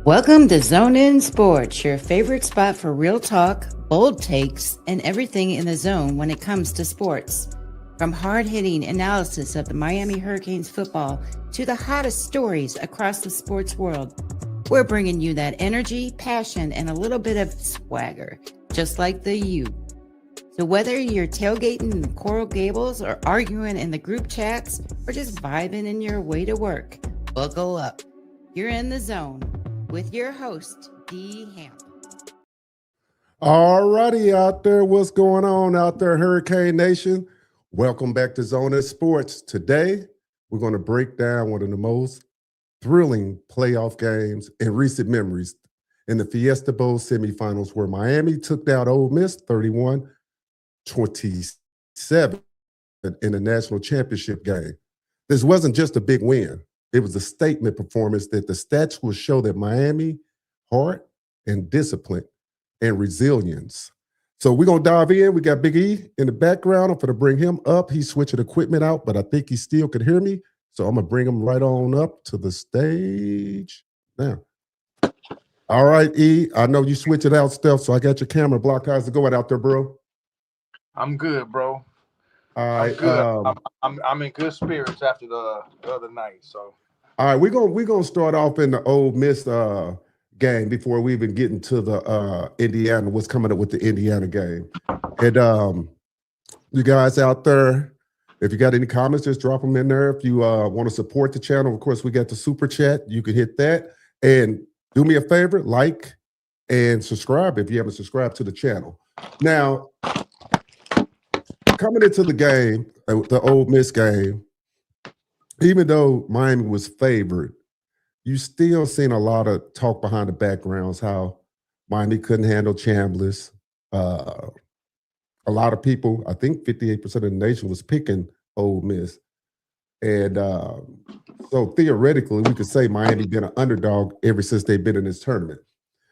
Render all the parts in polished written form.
Welcome to Zone In Sports, your favorite spot for real talk, bold takes, and everything in the zone when it comes to sports. From hard-hitting analysis of the Miami Hurricanes football to the hottest stories across the sports world, we're bringing you that energy, passion, and a little bit of swagger, just like the U. So whether you're tailgating in Coral Gables or arguing in the group chats or just vibing in your way to work, buckle up. You're in the zone with your host, D. Hamp. All righty out there, what's going on out there, Hurricane Nation? Welcome back to Zone in Sports. Today, we're going to break down one of the most thrilling playoff games in recent memories in the Fiesta Bowl semifinals, where Miami took down Ole Miss 31-27 in the national championship game. This wasn't just a big win. It was a statement performance that the stats will show that Miami heart and discipline and resilience. So we're going to dive in. We got Big E in the background. I'm going to bring him up. He's switching equipment out, but I think he still could hear me. So I'm going to bring him right on up to the stage now. All right, E, I know you switching out stuff, so I got your camera blocked. How's it going out there, bro? I'm good, bro. All right. I'm good. I'm in good spirits after the other night. So all right, we're gonna start off in the Ole Miss game before we even get into the Indiana, what's coming up with the Indiana game. And you guys out there, if you got any comments, just drop them in there. If you want to support the channel, of course, we got the super chat. You can hit that. And do me a favor, like and subscribe if you haven't subscribed to the channel. Now, coming into the game, the Ole Miss game, even though Miami was favored, you still seen a lot of talk behind the backgrounds, how Miami couldn't handle Chambliss. A lot of people, I think 58% of the nation was picking Ole Miss. And so theoretically, we could say Miami been an underdog ever since they've been in this tournament.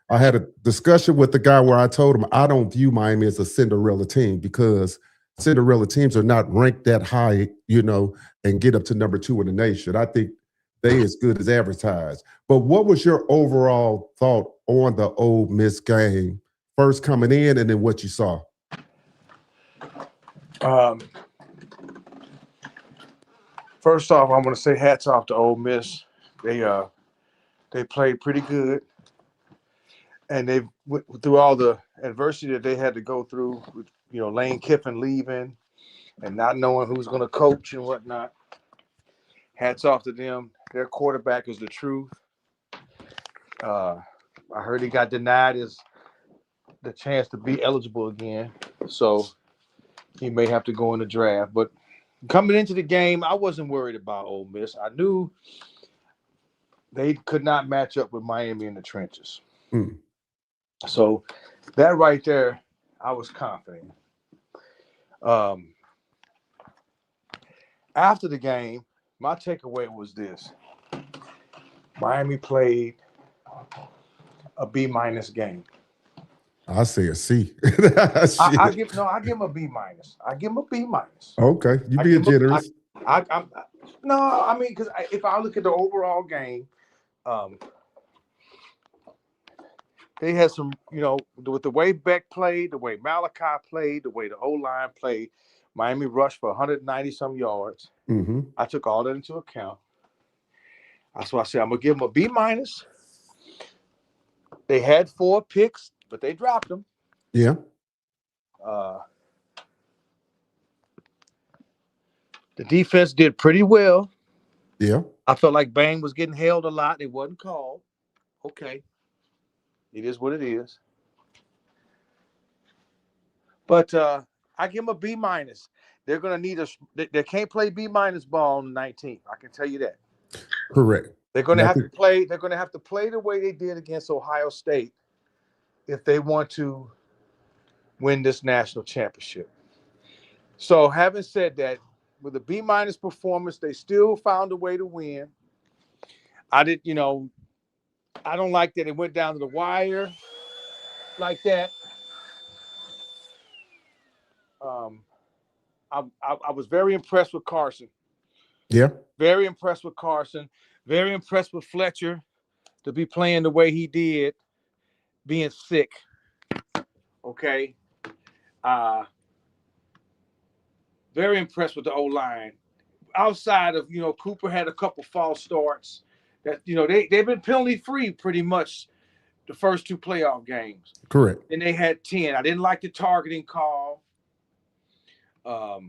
I had a discussion with the guy where I told him I don't view Miami as a Cinderella team because Cinderella teams are not ranked that high, and get up to number 2 in the nation. I think they as good as advertised. But what was your overall thought on the Ole Miss game, first coming in and then what you saw? First off, I'm going to say hats off to Ole Miss. They played pretty good, and they went through all the adversity that they had to go through with Lane Kiffin leaving and not knowing who's going to coach and whatnot. Hats off to them. Their quarterback is the truth. I heard he got denied the chance to be eligible again, so he may have to go in the draft. But coming into the game, I wasn't worried about Ole Miss. I knew they could not match up with Miami in the trenches. So that right there, I was confident. After the game, my takeaway was this: Miami played a B- game. I say a C. I give him a B-. I give him a B-. Okay, you being generous. Because if I look at the overall game, they had some, with the way Beck played, the way Malachi played, the way the O-line played, Miami rushed for 190-some yards. Mm-hmm. I took all that into account. That's why I said I'm going to give them a B-. They had 4 picks, but they dropped them. Yeah. The defense did pretty well. Yeah. I felt like Bang was getting held a lot. It wasn't called. Okay. It is what it is. But I give them a B-. They're going to need they can't play B- ball on the 19th. I can tell you that. Correct. They're going to have to play. They're going to have to play the way they did against Ohio State if they want to win this national championship. So, having said that, with a B- performance, they still found a way to win. I don't like that it went down to the wire like that. I was very impressed with Carson. Yeah. Very impressed with Carson. Very impressed with Fletcher. to be playing the way he did, being sick. Okay. Very impressed with the O-line. Outside of, Cooper had a couple false starts that, they've been penalty free pretty much the first 2 playoff games. Correct. And they had 10. I didn't like the targeting call. I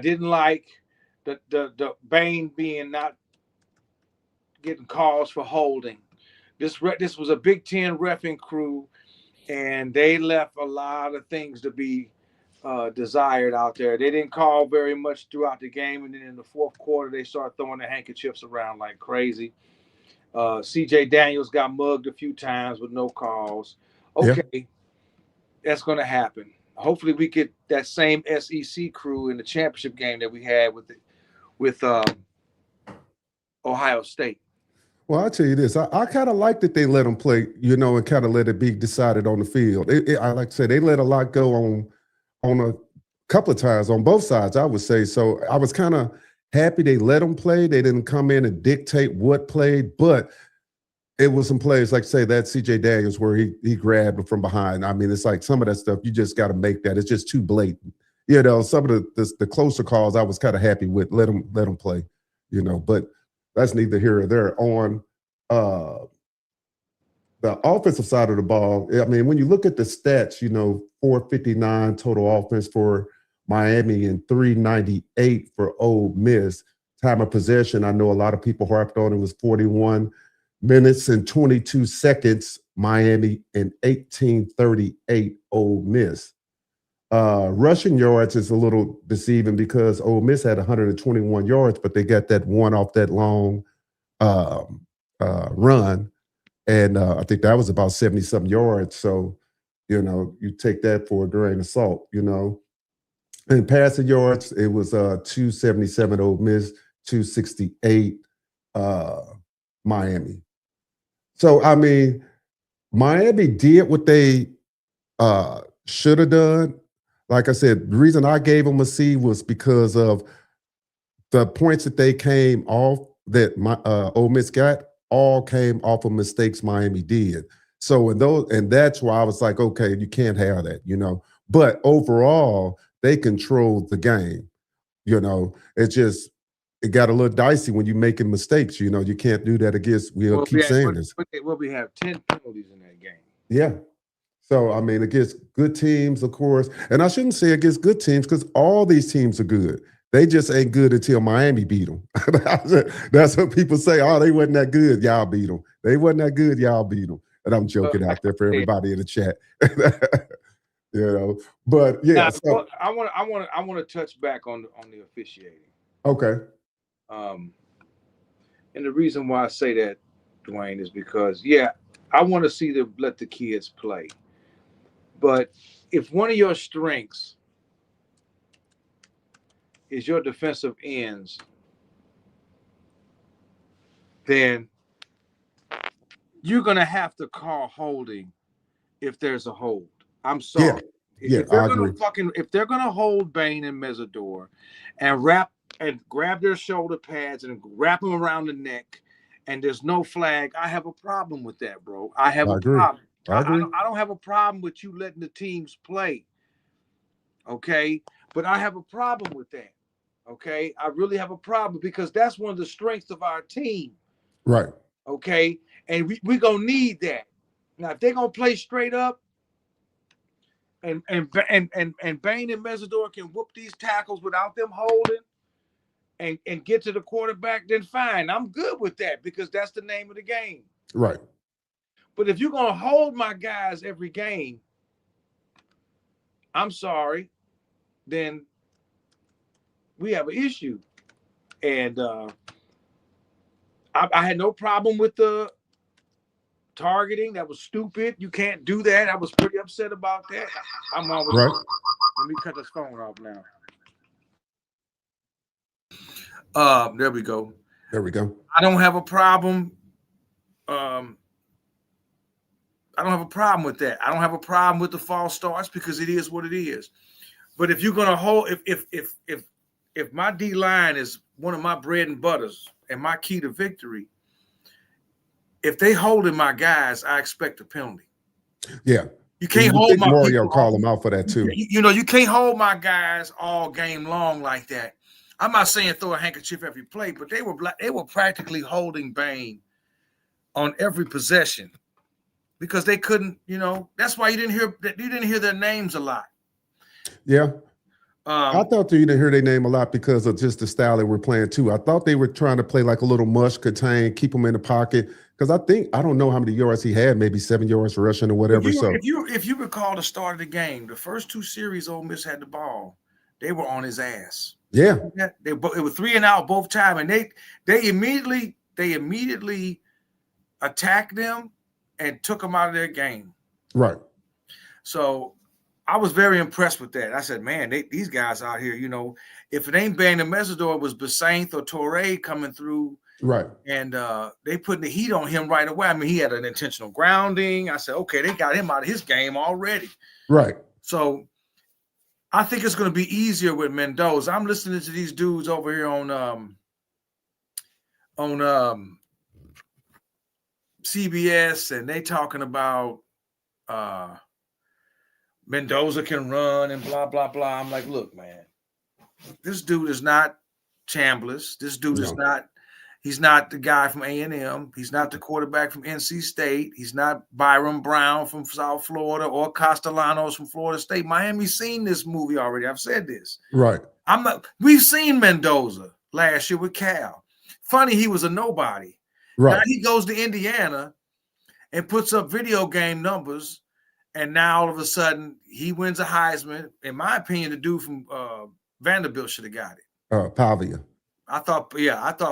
didn't like the Bain being not getting calls for holding. This was a Big Ten reffing crew, and they left a lot of things to be desired out there. They didn't call very much throughout the game, and then in the fourth quarter, they started throwing the handkerchiefs around like crazy. C.J. Daniels got mugged a few times with no calls. Okay, That's going to happen. Hopefully, we get that same SEC crew in the championship game that we had with Ohio State. Well, I'll tell you this. I kind of like that they let them play, and kind of let it be decided on the field. I like to say they let a lot go on a couple of times on both sides, I would say. So I was kind of happy they let them play. They didn't come in and dictate what played, but it was some plays, like say that C.J. Daniels where he grabbed him from behind. I mean, it's like some of that stuff, you just got to make that. It's just too blatant. Some of the closer calls I was kind of happy with. Let them play, but that's neither here or there. On the offensive side of the ball, I mean, when you look at the stats, 459 total offense for Miami and 398 for Ole Miss. Time of possession, I know a lot of people harped on it, was 41 minutes and 22 seconds, Miami, and 18:38 Ole Miss. Rushing yards is a little deceiving because Ole Miss had 121 yards, but they got that one off that long run. And I think that was about 70-something yards. So, you take that for a grain of salt, And passing yards, it was 277 Ole Miss, 268 Miami. So, I mean, Miami did what they should have done. Like I said, the reason I gave them a C was because of the points that they came off that Ole Miss got all came off of mistakes Miami did. So and that's why I was like, okay, you can't have that, But overall, they controlled the game. It got a little dicey when you're making mistakes. You can't do that against. We'll keep saying this. We have 10 penalties in that game. Yeah. So, I mean, against good teams, of course. And I shouldn't say against good teams because all these teams are good. They just ain't good until Miami beat them. That's what people say. Oh, they wasn't that good. Y'all beat them. They wasn't that good. Y'all beat them. And I'm joking out there for everybody in the chat. But yeah. Now, so, I want to touch back on the officiating. Okay. And the reason why I say that, Dwayne, is because I want to see them let the kids play. But if one of your strengths is your defensive ends, then you're going to have to call holding if there's a hold. I'm sorry. Yeah, if they're going to hold Bain and Mesidor and grab their shoulder pads and wrap them around the neck and there's no flag, I have a problem with that, bro. I have a problem. I don't have a problem with you letting the teams play. Okay? But I have a problem with that. Okay? I really have a problem because that's one of the strengths of our team. Right. Okay? And we going to need that. Now, if they're going to play straight up and Bain and Mesidor can whoop these tackles without them holding and get to the quarterback, then fine. I'm good with that because that's the name of the game. Right. But if you're going to hold my guys every game, I'm sorry, then we have an issue. And I had no problem with the targeting. That was stupid. You can't do that. I was pretty upset about that. I'm always right. Let me cut this phone off now. There we go. There we go. I don't have a problem. I don't have a problem with that. I don't have a problem with the false starts because it is what it is. But if you're gonna hold, if my D line is one of my bread and butters and my key to victory, if they holding my guys, I expect a penalty. Yeah. You can't you hold think my Mario people call him out for that too. You can't hold my guys all game long like that. I'm not saying throw a handkerchief every play, but they were practically holding Bain on every possession because they couldn't. That's why you didn't hear their names a lot. Yeah. I thought you didn't hear their name a lot because of just the style they were playing too. I thought they were trying to play like a little mush, contain, keep them in the pocket. Because I don't know how many yards he had, maybe 7 yards rushing or whatever. If you recall the start of the game, the first 2 series Ole Miss had the ball, they were on his ass. Yeah, it was 3 and out both times, and they immediately attacked them and took them out of their game. Right. So I was very impressed with that. I said, man, these guys out here, if it ain't Bang the Messidor, it was Basainth or Torre coming through. Right. And they putting the heat on him right away. I mean, he had an intentional grounding. I said, okay, they got him out of his game already. Right. So I think it's going to be easier with Mendoza. I'm listening to these dudes over here on CBS, and they talking about Mendoza can run and blah, blah, blah. I'm like, look, man, this dude is not Chambliss. This dude is not. He's not the guy from A&M. He's not the quarterback from NC State. He's not Byron Brown from South Florida or Castellanos from Florida State. Miami's seen this movie already. I've said this. Right. We've seen Mendoza last year with Cal. Funny, he was a nobody. Right. Now he goes to Indiana and puts up video game numbers, and now all of a sudden he wins a Heisman. In my opinion, the dude from Vanderbilt should have got it. Pavia. I thought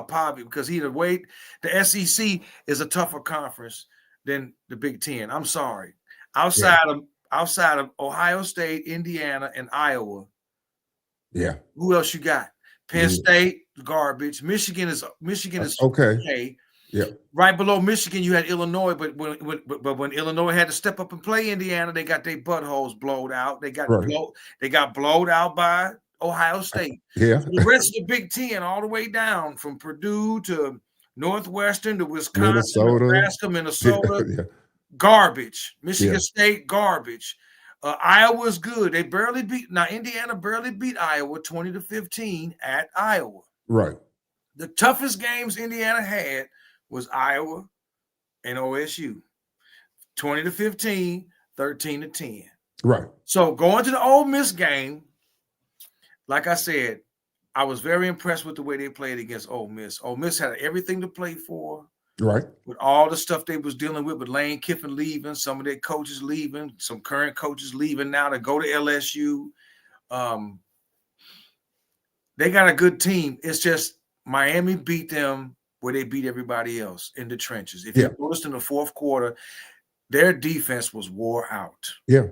Pavia, because the SEC is a tougher conference than the Big Ten. I'm sorry. Outside of Ohio State, Indiana, and Iowa. Yeah. Who else you got? Penn State, garbage. Michigan is okay. Yeah. Right below Michigan, you had Illinois, but when Illinois had to step up and play Indiana, they got their buttholes blowed out. They got blowed out by Ohio State. Yeah. So the rest of the Big Ten, all the way down from Purdue to Northwestern to Wisconsin, Nebraska, Minnesota, garbage. Michigan State, garbage. Iowa's good. They barely beat. Now Indiana barely beat Iowa 20-15 at Iowa. Right. The toughest games Indiana had was Iowa and OSU. 20-15, 13-10. Right. So going to the Ole Miss game. Like I said, I was very impressed with the way they played against Ole Miss. Ole Miss had everything to play for. Right. With all the stuff they was dealing with Lane Kiffin leaving, some of their coaches leaving, some current coaches leaving now to go to LSU. They got a good team. It's just Miami beat them where they beat everybody else, in the trenches. If you noticed in the fourth quarter, their defense was wore out. Yeah.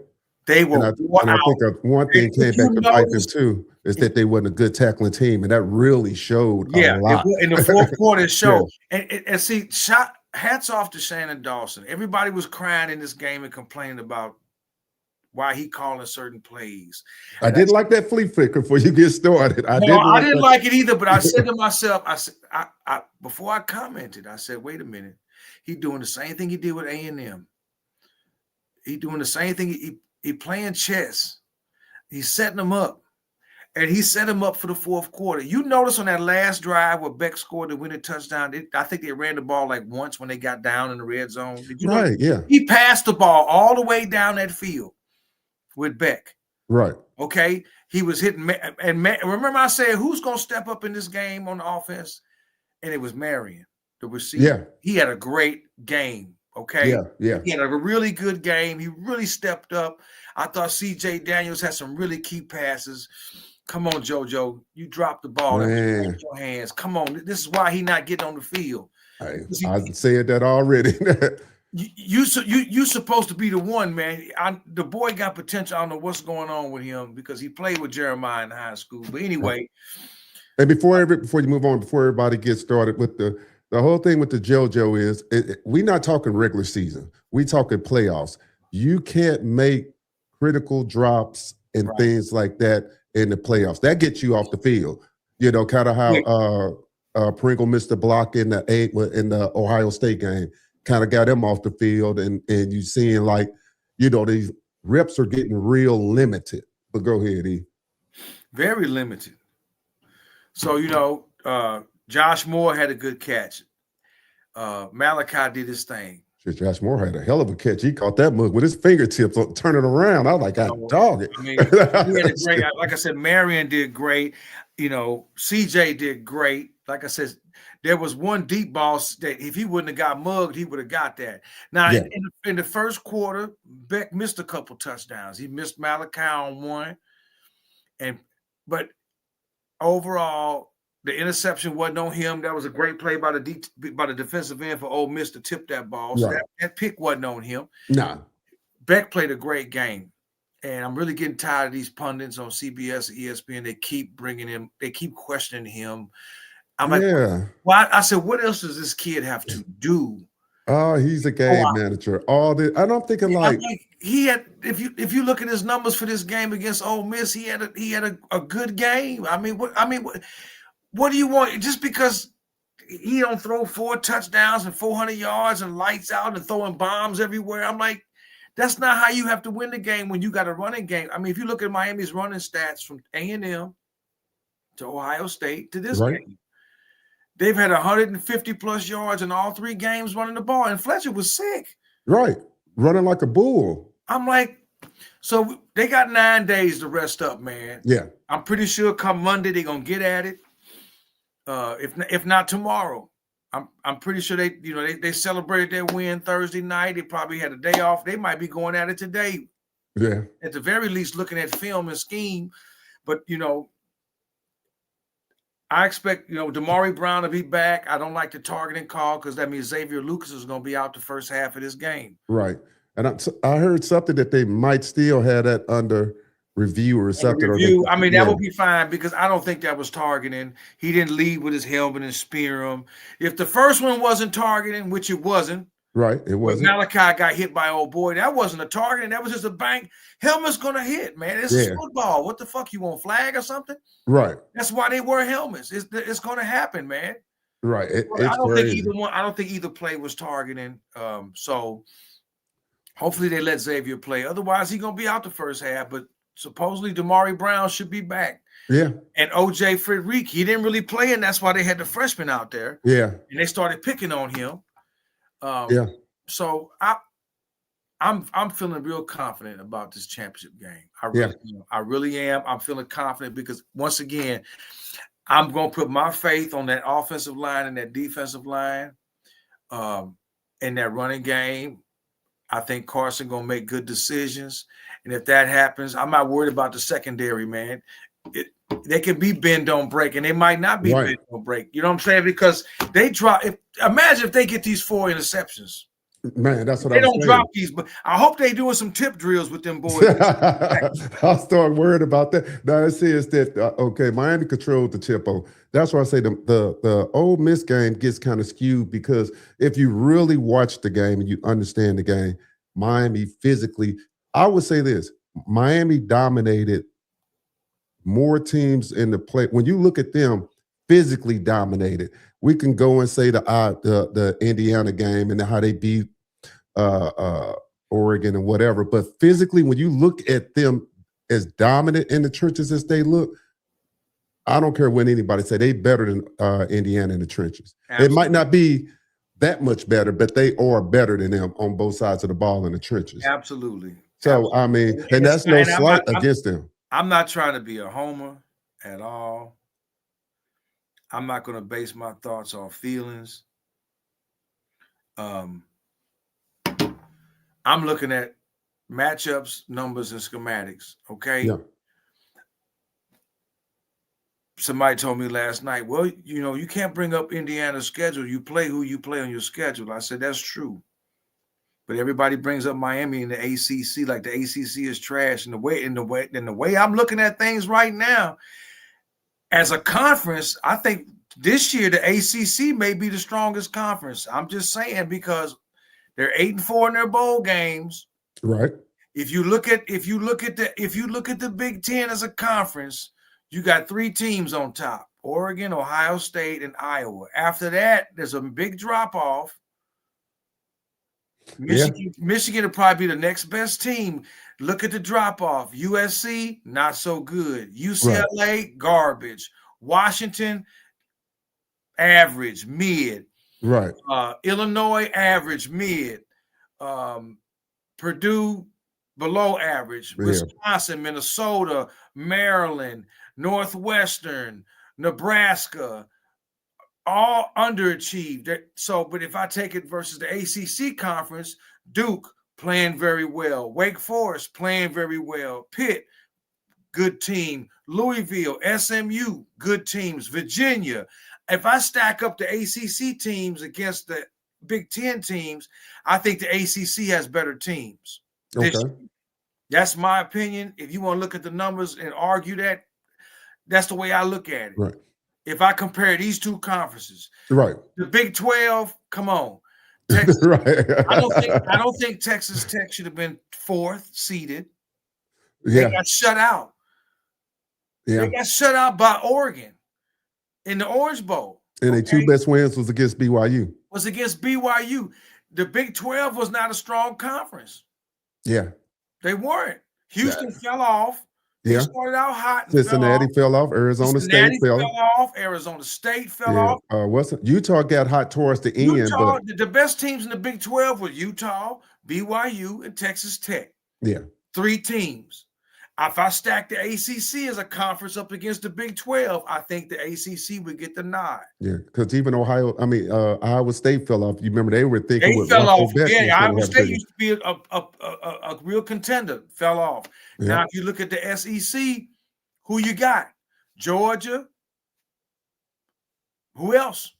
They were and I think one thing came back to bite them too is that they wasn't a good tackling team, and that really showed a lot. In the fourth quarter, it showed. And see, hats off to Shannon Dawson. Everybody was crying in this game and complaining about why he calling certain plays. I didn't like that flea flicker before you get started. I didn't like it either, but I said to myself, I before I commented, I said, wait a minute. He's doing the same thing he did with A&M. He's doing the same thing. He playing chess. He's setting them up. And he set him up for the fourth quarter. You notice on that last drive where Beck scored the winning touchdown, I think they ran the ball like once when they got down in the red zone. Did you know? Yeah. He passed the ball all the way down that field with Beck. Right. Okay. He was hitting. And remember I said, who's going to step up in this game on the offense? And it was Marion, the receiver. Yeah. He had a great game. Okay. Yeah. He had a really good game. He really stepped up. I thought C.J. Daniels had some really key passes. Come on, JoJo. You dropped the ball. In your hands. Come on. This is why he's not getting on the field. I said that already. you supposed to be the one, man. The boy got potential. I don't know what's going on with him because he played with Jeremiah in high school. But anyway. And before you move on, before everybody gets started with the whole thing with the JoJo is we're not talking regular season. We talking playoffs. You can't make critical drops and things like that in the playoffs. That gets you off the field. You know, kind of how Pringle missed the block in the Ohio State game. kind of got him off the field, and you seeing like, these reps are getting real limited. But go ahead, E. Very limited. So, Josh Moore had a good catch. Malachi did his thing. Josh Moore had a hell of a catch. He caught that mug with his fingertips, turning around. I was like, God dog it. I mean, he had a great, like I said, Marion did great. CJ did great. Like I said, there was one deep ball that if he wouldn't have got mugged, he would have got that. Now, in the first quarter, Beck missed a couple touchdowns. He missed Malachi on one. But overall, the interception wasn't on him. That was a great play by the defensive end for Ole Miss to tip that ball. So that pick wasn't on him. No. Beck played a great game. And I'm really getting tired of these pundits on CBS and ESPN. They keep bringing him. They keep questioning him. I'm like, well, I said, what else does this kid have to do? Oh, he's a game manager. I'm thinking like he had. If you look at his numbers for this game against Ole Miss, he had a good game. What do you want? Just because he don't throw 4 touchdowns and 400 yards and lights out and throwing bombs everywhere, I'm like, that's not how you have to win the game when you got a running game. I mean, if you look at Miami's running stats from A&M to Ohio State to this game, they've had 150 plus yards in all 3 games running the ball, and Fletcher was sick. Right, running like a bull. I'm like, so they got 9 days to rest up, man. Yeah, I'm pretty sure come Monday they're gonna get at it. If not tomorrow, I'm pretty sure they celebrated their win Thursday night. They probably had a day off. They might be going at it today. Yeah, at the very least, looking at film and scheme. But I expect Damari Brown to be back. I don't like the targeting call because that means Xavier Lucas is going to be out the first half of this game. Right, and I heard something that they might still have that under review or something. That would be fine because I don't think that was targeting. He didn't lead with his helmet and spear him. If the first one wasn't targeting, which it wasn't, right, it wasn't. Malachi got hit by old boy. That wasn't a targeting. That was just a bang. Helmet's gonna hit, man. It's football. What the fuck? You want flag or something? Right. That's why they wear helmets. It's gonna happen, man. Right. I don't think either play was targeting. So hopefully they let Xavier play. Otherwise, he's gonna be out the first half. But supposedly Damari Brown should be back. Yeah. And OJ Frederick, he didn't really play, and that's why they had the freshman out there. Yeah. And they started picking on him. So I'm feeling real confident about this championship game. I really am. I'm feeling confident because once again, I'm going to put my faith on that offensive line and that defensive line, and that running game. I think Carson going to make good decisions. And if that happens, I'm not worried about the secondary, man. They can be bend, don't break, and they might not be bend, don't break. You know what I'm saying? Because they drop. Imagine if they get these 4 interceptions. Man, that's what they don't drop these, but I hope they doing some tip drills with them boys. I'll start worried about that. Now it says that Miami controlled the tempo. That's why I say the Ole Miss game gets kind of skewed because if you really watch the game and you understand the game, Miami physically, I would say this: Miami dominated more teams in the play. When you look at them, physically dominated. We can go and say the Indiana game and how they beat Oregon and whatever, but physically, when you look at them as dominant in the trenches as they look, I don't care what anybody say, they better than Indiana in the trenches. Absolutely. It might not be that much better, but they are better than them on both sides of the ball in the trenches. Absolutely. So, I mean, and that's no slight against them. I'm not trying to be a homer at all. I'm not going to base my thoughts on feelings. I'm looking at matchups, numbers, and schematics, okay? Yeah. Somebody told me last night, well, you can't bring up Indiana's schedule. You play who you play on your schedule. I said, that's true. But everybody brings up Miami in the ACC like the ACC is trash. And the way I'm looking at things right now, as a conference, I think this year the ACC may be the strongest conference. I'm just saying because they're 8-4 in their bowl games. Right. If you look at the Big Ten as a conference, you got 3 teams on top: Oregon, Ohio State, and Iowa. After that, there's a big drop off. Michigan will probably be the next best team. Look at the drop off. USC, not so good. UCLA, garbage. Washington, average, mid. Right. Illinois, average, mid. Purdue, below average. Yeah. Wisconsin, Minnesota, Maryland, Northwestern, Nebraska, all underachieved. So, but if I take it versus the ACC conference, Duke playing very well. Wake Forest playing very well. Pitt, good team. Louisville, SMU, good teams. Virginia. If I stack up the ACC teams against the Big Ten teams, I think the ACC has better teams. Okay. That's my opinion. If you want to look at the numbers and argue that, that's the way I look at it. Right. If I compare these two conferences, right. The Big 12, come on. Texas, right. I don't think Texas Tech should have been 4th seeded. Yeah. They got shut out. Yeah. They got shut out by Oregon in the Orange Bowl. And their 2 best wins was against BYU. Was against BYU. The Big 12 was not a strong conference. Yeah. They weren't. Houston fell off. They started out hot. Cincinnati fell off. Arizona State fell off. Arizona State fell off. Utah got hot towards the end. Utah, the best teams in the Big 12 were Utah, BYU, and Texas Tech. Yeah. 3 teams. If I stack the ACC as a conference up against the Big 12, I think the ACC would get the nod. Yeah, because even Iowa State fell off. You remember they were thinking they fell off. Yeah, Iowa State used to be a real contender. Fell off. Yeah. Now, if you look at the SEC, who you got? Georgia. Who else?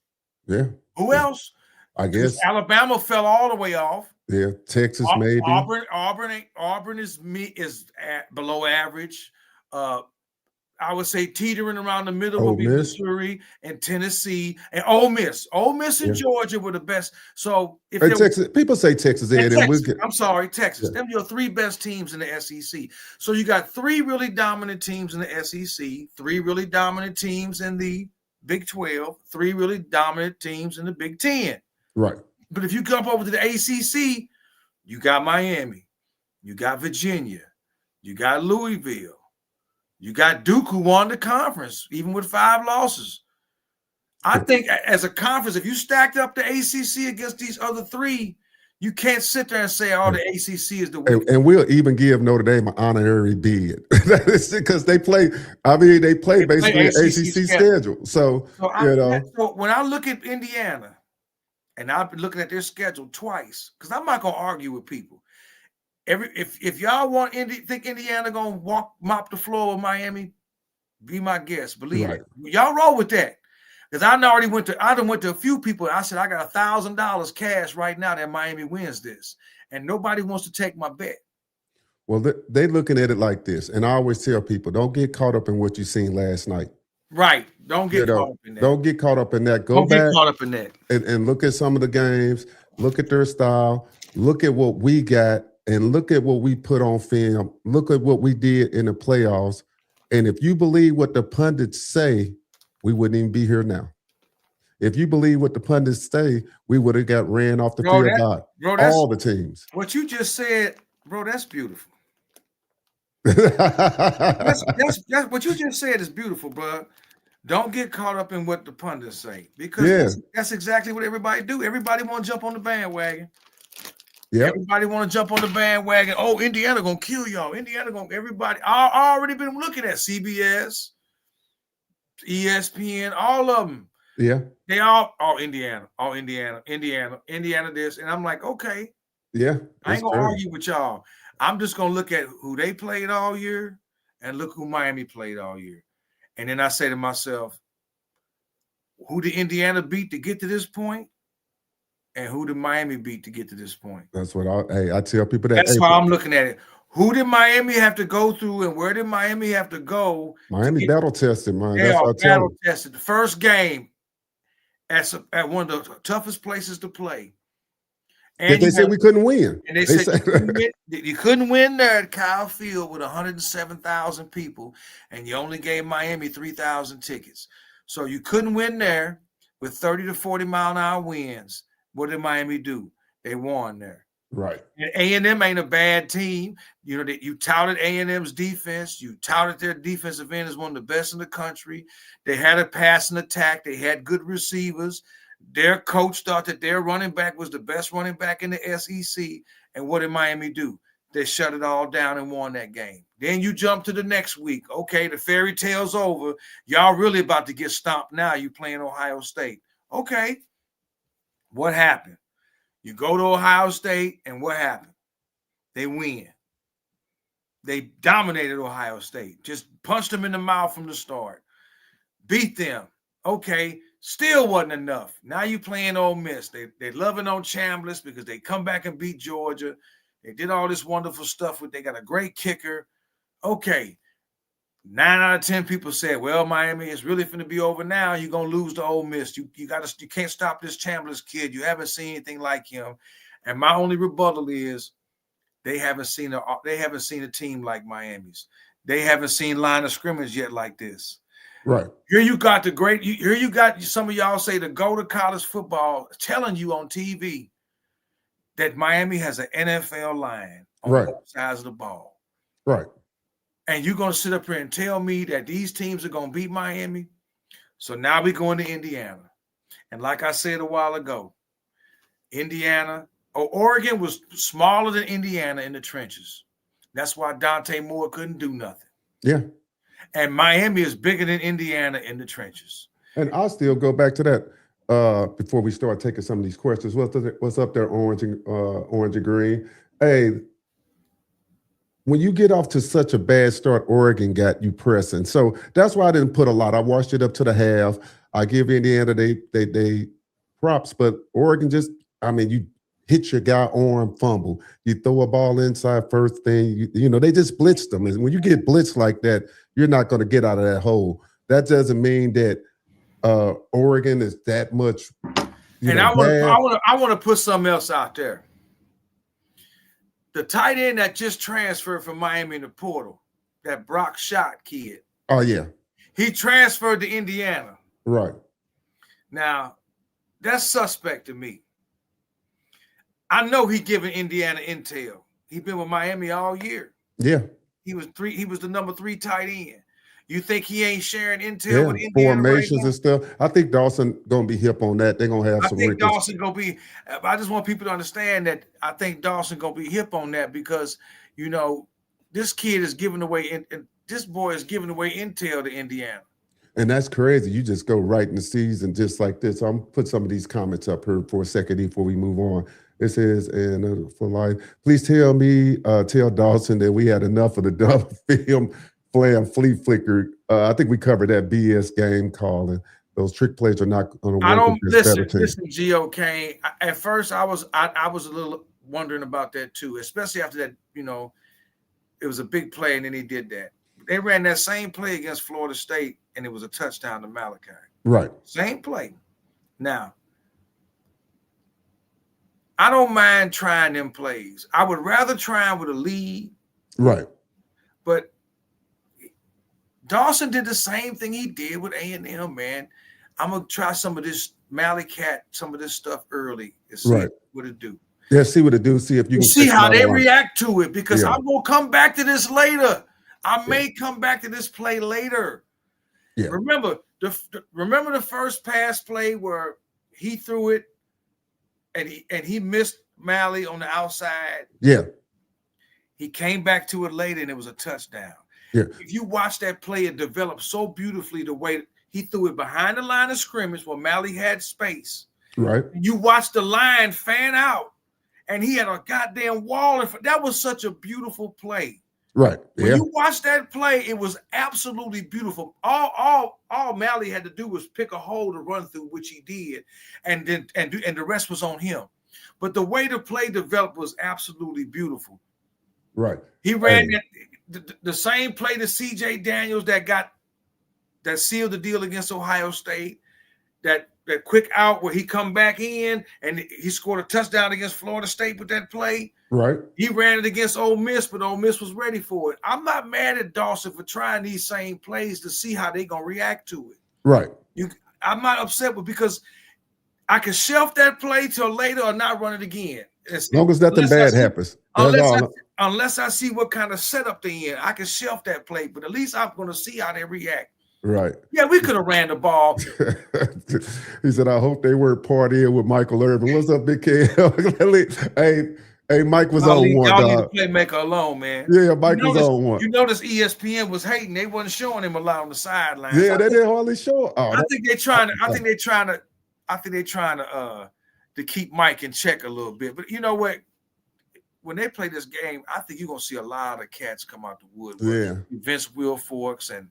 Yeah. Who else? I guess Alabama fell all the way off. Yeah, Texas maybe. Auburn is below average. I would say teetering around the middle would be Missouri and Tennessee and Ole Miss. Ole Miss and Georgia were the best. So if Texas, people say Texas A&M. I'm sorry, Texas. Them are your 3 best teams in the SEC. So you got 3 really dominant teams in the SEC, 3 really dominant teams in the Big 12, 3 really dominant teams in the Big 10. Right. But if you come over to the ACC, you got Miami, you got Virginia, you got Louisville, you got Duke, who won the conference, even with 5 losses. I think as a conference, if you stacked up the ACC against these other 3, you can't sit there and say, "Oh, the ACC is the weakest." And we'll even give Notre Dame an honorary bid because they play. They play basically an ACC schedule. So when I look at Indiana. And I've been looking at their schedule twice because I'm not gonna argue with people. If y'all think Indiana gonna mop the floor with Miami, be my guest. Believe it. Y'all roll with that. Because I done went to a few people. And I said I got $1,000 cash right now that Miami wins this, and nobody wants to take my bet. Well, they looking at it like this, and I always tell people, don't get caught up in what you seen last night. Right. Don't get caught up in that. Don't get caught up in that. Go back and look at some of the games, look at their style, look at what we got, and look at what we put on film. Look at what we did in the playoffs. And if you believe what the pundits say, we wouldn't even be here now. If you believe what the pundits say, we would have got ran off the field by all the teams. What you just said, bro, that's beautiful. that's what you just said is beautiful, bro. Don't get caught up in what the pundits say because that's exactly what everybody do. Everybody want to jump on the bandwagon. Yeah, everybody want to jump on the bandwagon. Oh, Indiana gonna kill y'all. Everybody. I already been looking at CBS, ESPN, all of them. Yeah, they all Indiana this, and I'm like, okay, yeah, I ain't gonna argue with y'all. I'm just gonna look at who they played all year and look who Miami played all year. And then I say to myself, who did Indiana beat to get to this point? And who did Miami beat to get to this point? That's what I tell people that. That's why I'm looking at it. Who did Miami have to go through and where did Miami have to go? Miami battle tested, man. They are battle tested. The first game at one of the toughest places to play. And they said we couldn't win. And they said you couldn't win there at Kyle Field with 107,000 people, and you only gave Miami 3,000 tickets. So you couldn't win there with 30 to 40 mile an hour winds. What did Miami do? They won there. Right. And A&M ain't a bad team. You know, that you touted A&M's defense. You touted their defensive end as one of the best in the country. They had a passing attack. They had good receivers. Their coach thought that their running back was the best running back in the SEC. And what did Miami do? They shut it all down and won that game. Then you jump to the next week. Okay, the fairy tale's over. Y'all really about to get stomped now. You playing Ohio State. Okay. What happened? You go to Ohio State, and what happened? They win. They dominated Ohio State. Just punched them in the mouth from the start. Beat them. Okay. Still wasn't enough. Now you playing Ole Miss. They're loving on Chambliss because they come back and beat Georgia. They did all this wonderful stuff. They got a great kicker. Okay. 9 out of 10 people said, well, Miami is really going to be over now. You're going to lose to Ole Miss. You can't stop this Chambliss kid. You haven't seen anything like him. And my only rebuttal is they haven't seen a team like Miami's. They haven't seen line of scrimmage yet like this. Right. Here you got some of y'all say to go to college football telling you on TV that Miami has an NFL line on both sides of the ball. Right. And you're going to sit up here and tell me that these teams are going to beat Miami? So now we're going to Indiana. And like I said a while ago, Oregon was smaller than Indiana in the trenches. That's why Dante Moore couldn't do nothing. Yeah. And Miami is bigger than Indiana in the trenches. And I'll still go back to that before we start taking some of these questions. What's up there, Orange and Green? Hey, when you get off to such a bad start, Oregon got you pressing. So that's why I didn't put a lot. I watched it up to the half. I give Indiana they props, but Oregon you hit your guy arm, fumble. You throw a ball inside first thing. They just blitzed them. And when you get blitzed like that, you're not going to get out of that hole. That doesn't mean that Oregon is that much. I want to put something else out there. The tight end that just transferred from Miami in the portal, that Brock Schott kid. Oh, yeah. He transferred to Indiana. Right. Now, that's suspect to me. I know he giving Indiana intel. He's been with Miami all year. Yeah. He was the number 3 tight end. You think he ain't sharing intel with Indiana? Formations and stuff. I think Dawson gonna be hip on that. They're gonna have some. I think Dawson gonna be. I just want people to understand that I think Dawson gonna be hip on that because this kid is giving away, and this boy is giving away intel to Indiana. And that's crazy. You just go right in the season just like this. I'm put some of these comments up here for a second before we move on. It says, and for life, please tell Dawson that we had enough of the double film playing flea flicker. I think we covered that BS game calling. Those trick plays are not going to work. I don't listen, Gio Kane. At first, I was a little wondering about that too, especially after that. It was a big play, and then he did that. They ran that same play against Florida State, and it was a touchdown to Malachi. Right. Same play. Now, I don't mind trying them plays. I would rather try with a lead. Right. But Dawson did the same thing he did with A&M, man. I'm going to try some of this Malachi, some of this stuff early and see what it do. Yeah, see what it do. See if you can see how they react to it because I'm going to come back to this later. I may come back to this play later. Yeah. Remember the first pass play where he threw it and he missed Malley on the outside. Yeah. He came back to it later and it was a touchdown. Yeah. If you watch that play, it developed so beautifully the way he threw it behind the line of scrimmage where Malley had space. Right. You watch the line fan out and he had a goddamn wall. That was such a beautiful play. Right. When you watch that play, it was absolutely beautiful. All Malley had to do was pick a hole to run through, which he did, and the rest was on him. But the way the play developed was absolutely beautiful. Right. He ran the same play to C.J. Daniels that sealed the deal against Ohio State. That quick out where he come back in and he scored a touchdown against Florida State with that play. Right. He ran it against Ole Miss, but Ole Miss was ready for it. I'm not mad at Dawson for trying these same plays to see how they're going to react to it. Right. I'm not upset with because I can shelf that play till later or not run it again. As long as nothing bad happens. That's all. Unless I see what kind of setup they in, I can shelf that play. But at least I'm going to see how they react. Right. Yeah, we could have ran the ball. He said, I hope they weren't partying with Michael Irvin. What's up, Big Kid? hey, Mike was on one, y'all dog. Leave the playmaker alone, man. Yeah, Mike was on one. You notice ESPN was hating. They wasn't showing him a lot on the sidelines. Yeah, they didn't hardly show. I think they're trying to keep Mike in check a little bit. But you know what? When they play this game, I think you're gonna see a lot of cats come out the wood. Yeah, Vince Wilforks and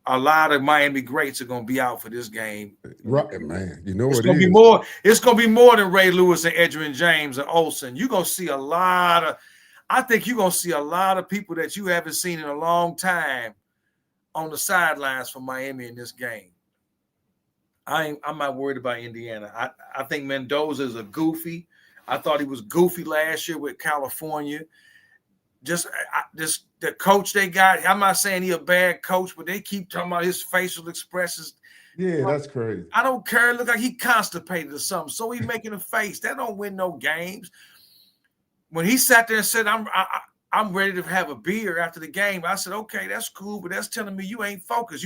a lot of Miami greats are gonna be out for this game. Right, man. You know it's what gonna be more. It's gonna be more than Ray Lewis and Edgerrin James and Olsen. You're gonna see a lot of. I think you're gonna see a lot of people that you haven't seen in a long time on the sidelines for Miami in this game. I'm not worried about Indiana. I think Mendoza is a goofy. I thought he was goofy last year with California. Just the coach they got. I'm not saying he's a bad coach, but they keep talking about his facial expressions. Yeah, that's crazy. I don't care. It look like he constipated or something. So he's making a face. That don't win no games. When he sat there and said, I'm ready to have a beer after the game, I said, okay, that's cool, but that's telling me you ain't focused.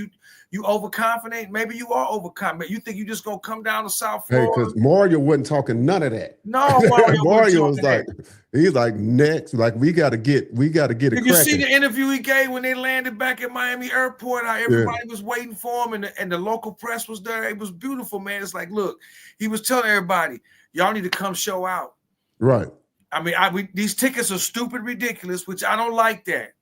You overconfident. Maybe you are overconfident. You think you just gonna come down to South Florida? Hey, because Mario wasn't talking none of that. No, Mario was like, he's like next, like we gotta get it. Did you see the interview he gave when they landed back at Miami Airport? How everybody was waiting for him, and the local press was there. It was beautiful, man. It's like, look, he was telling everybody, y'all need to come show out. Right. I mean, these tickets are stupid, ridiculous, which I don't like that.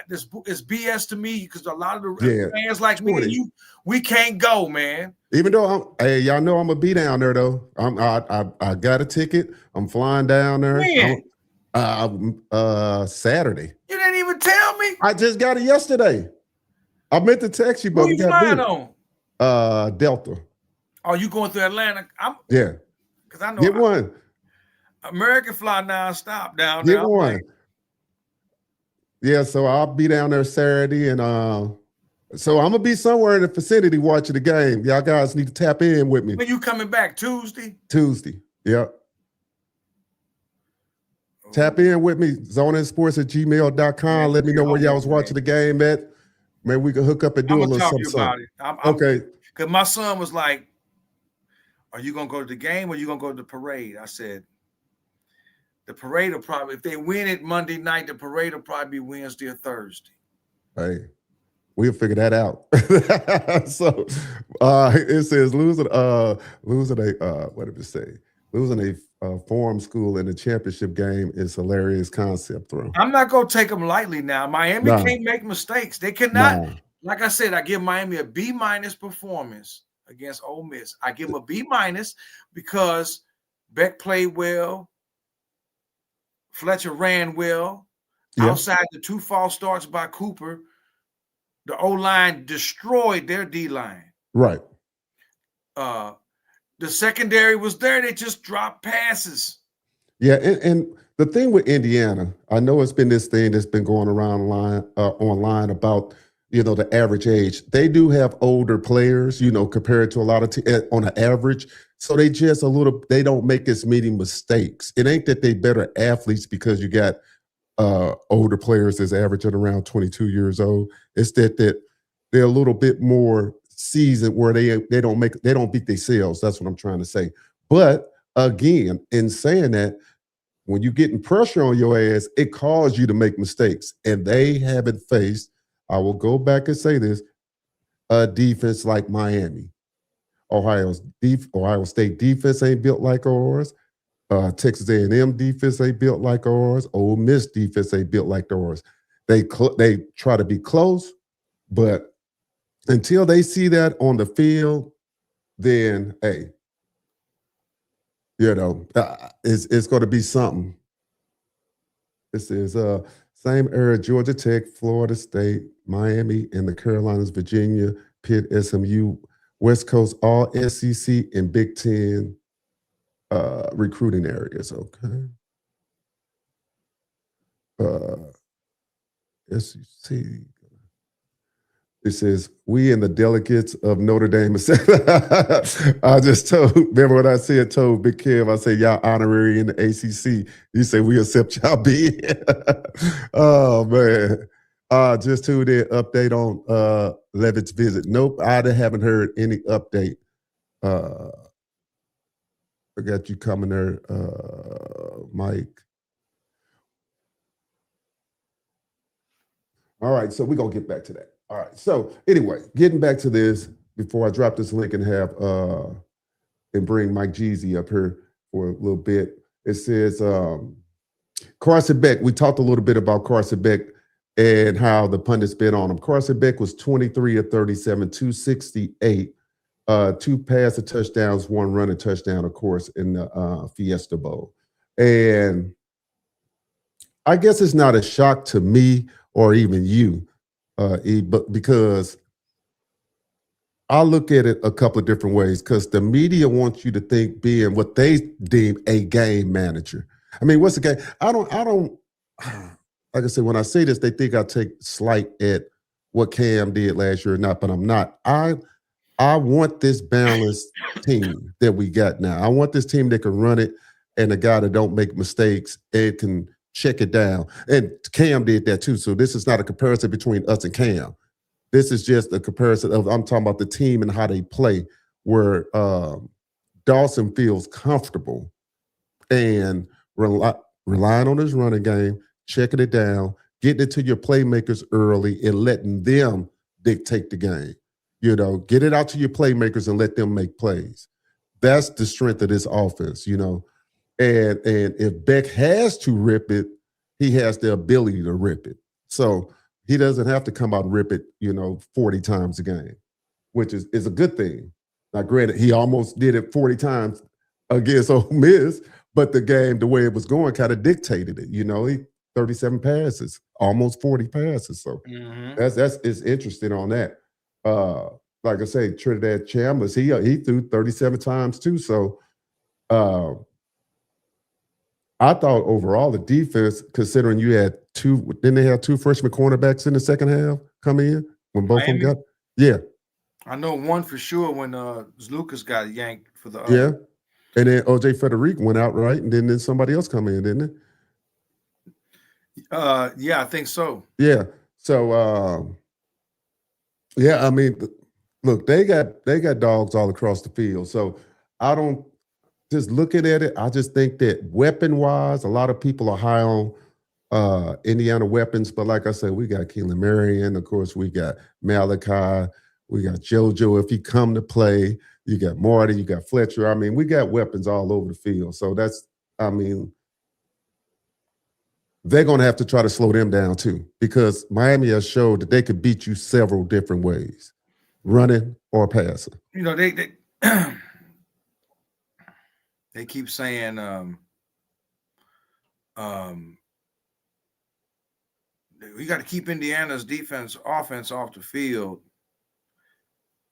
It's BS to me because a lot of the fans like me and you, we can't go, man. Even though y'all know I'm gonna be down there though. I got a ticket. I'm flying down there. Saturday. You didn't even tell me. I just got it yesterday. I meant to text you, but Who you flying on? Delta. Oh, you going through Atlanta? Yeah. Because I know get one. American fly nonstop down there. Get one. Like, yeah, so I'll be down there Saturday, and so I'm gonna be somewhere in the vicinity watching the game. Y'all guys need to tap in with me. When you coming back Tuesday? Tuesday, yep. Tap in with me, zoneinsports@gmail.com. Let me know where y'all was watching the game at. Maybe we can hook up and do a little something. Okay. Because my son was like, are you gonna go to the game or are you gonna go to the parade? I said, the parade will probably, if they win it Monday night, the parade will probably be Wednesday or Thursday. Hey, we'll figure that out. So it says losing a forum school in a championship game is hilarious concept, bro. I'm not gonna take them lightly now. Miami can't make mistakes. They cannot. Like I said, I give Miami a B- performance against Ole Miss. I give them a B- because Beck played well. Fletcher ran well. Outside the 2 false starts by Cooper, the O-line destroyed their D-line. Right. The secondary was there. They just dropped passes. Yeah, and the thing with Indiana, I know it's been this thing that's been going around online about, the average age. They do have older players, compared to a lot of on an average. So they just they don't make as many mistakes. It ain't that they better athletes because you got older players that's averaging around 22 years old. It's that they're a little bit more seasoned where they don't beat themselves. That's what I'm trying to say. But again, in saying that, when you're getting pressure on your ass, it causes you to make mistakes. And they haven't faced, I will go back and say this, a defense like Miami. Ohio State defense ain't built like ours. Texas A&M defense ain't built like ours. Ole Miss defense ain't built like ours. They try to be close, but until they see that on the field, then hey, it's going to be something. This is same era: Georgia Tech, Florida State, Miami, and the Carolinas, Virginia, Pitt, SMU. West Coast, all SEC and Big Ten recruiting areas. Okay. SEC. It says, we and the delegates of Notre Dame. I just remember when I told Big Kev, I said, y'all honorary in the ACC. He said, we accept y'all being. Oh, man. Just tuned in, update on Levitt's visit. Nope, I haven't heard any update. I got you coming there, Mike. All right, so we're going to get back to that. All right, so anyway, getting back to this, before I drop this link and and bring Mike Jeezy up here for a little bit, it says Carson Beck. We talked a little bit about Carson Beck and how the pundits been on him. Carson Beck was 23 of 37, 268, 2 passing touchdowns, 1 running touchdown, of course, in the Fiesta Bowl. And I guess it's not a shock to me or even you, but because I look at it a couple of different ways, because the media wants you to think being what they deem a game manager. I mean, what's the game? I don't, like I said, when I say this, they think I take slight at what Cam did last year or not, but I'm not. I want this balanced team that we got now. I want this team that can run it and a guy that don't make mistakes and can check it down. And Cam did that too. So this is not a comparison between us and Cam. This is just a comparison of, I'm talking about the team and how they play, where Dawson feels comfortable and relying on his running game, checking it down, getting it to your playmakers early and letting them dictate the game. You know, get it out to your playmakers and let them make plays. That's the strength of this offense, you know. And if Beck has to rip it, he has the ability to rip it. So he doesn't have to come out and rip it, 40 times a game, which is a good thing. Now, granted, he almost did it 40 times against Ole Miss, but the game, the way it was going, kind of dictated it. He 37 passes, almost 40 passes. So it's interesting on that. Like I say, Trinidad Chandler, he threw 37 times too. So I thought overall the defense, considering you had didn't they have 2 freshman cornerbacks in the second half come in when both of them got? Yeah. I know one for sure when Lucas got yanked for the yeah. And then O.J. Frederick went out, right? And then somebody else come in, didn't it? Yeah, I think so. Yeah. So yeah, I mean, look, they got dogs all across the field. So I don't just looking at it, I just think that weapon-wise, a lot of people are high on Indiana weapons, but like I said, we got Keelan Marion, of course, we got Malachi, we got JoJo if he come to play, you got Marty, you got Fletcher. I mean, we got weapons all over the field. So they're going to have to try to slow them down too, because Miami has showed that they could beat you several different ways, running or passing. They keep saying we got to keep Indiana's offense off the field.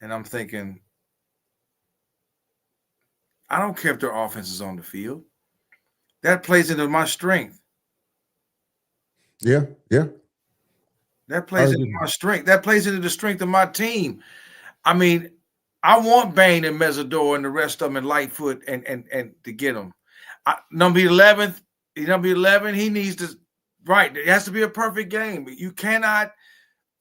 And I'm thinking, I don't care if their offense is on the field. That plays into my strength. Yeah. That plays into my strength. That plays into the strength of my team. I mean, I want Bain and Mesidor and the rest of them and Lightfoot and to get them. Number 11, he needs to it has to be a perfect game. You got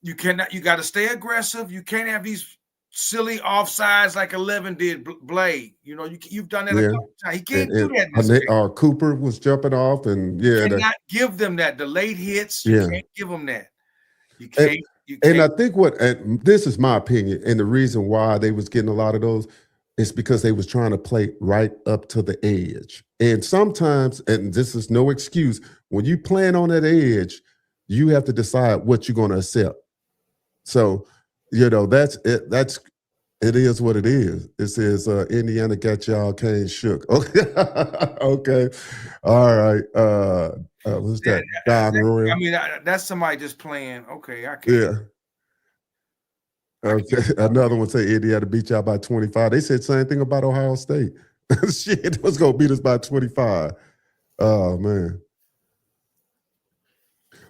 to stay aggressive. You can't have these silly offsides like 11 did Blade. You've done that a couple times. He can't do that. Cooper was jumping off and you cannot give them that. The late hits, you can't give them that. You can't. And I think this is my opinion, and the reason why they was getting a lot of those is because they was trying to play right up to the edge. And sometimes, and this is no excuse, when you playing on that edge, you have to decide what you're going to accept. So, that's it. It is what it is. It says Indiana got y'all cane shook. Okay. Okay. All right. Who's that? Don Roy. I mean, that's somebody just playing. Okay, I can't. Yeah. Okay. Another one say Indiana beat y'all by 25. They said the same thing about Ohio State. Shit, was gonna beat us by 25. Oh man.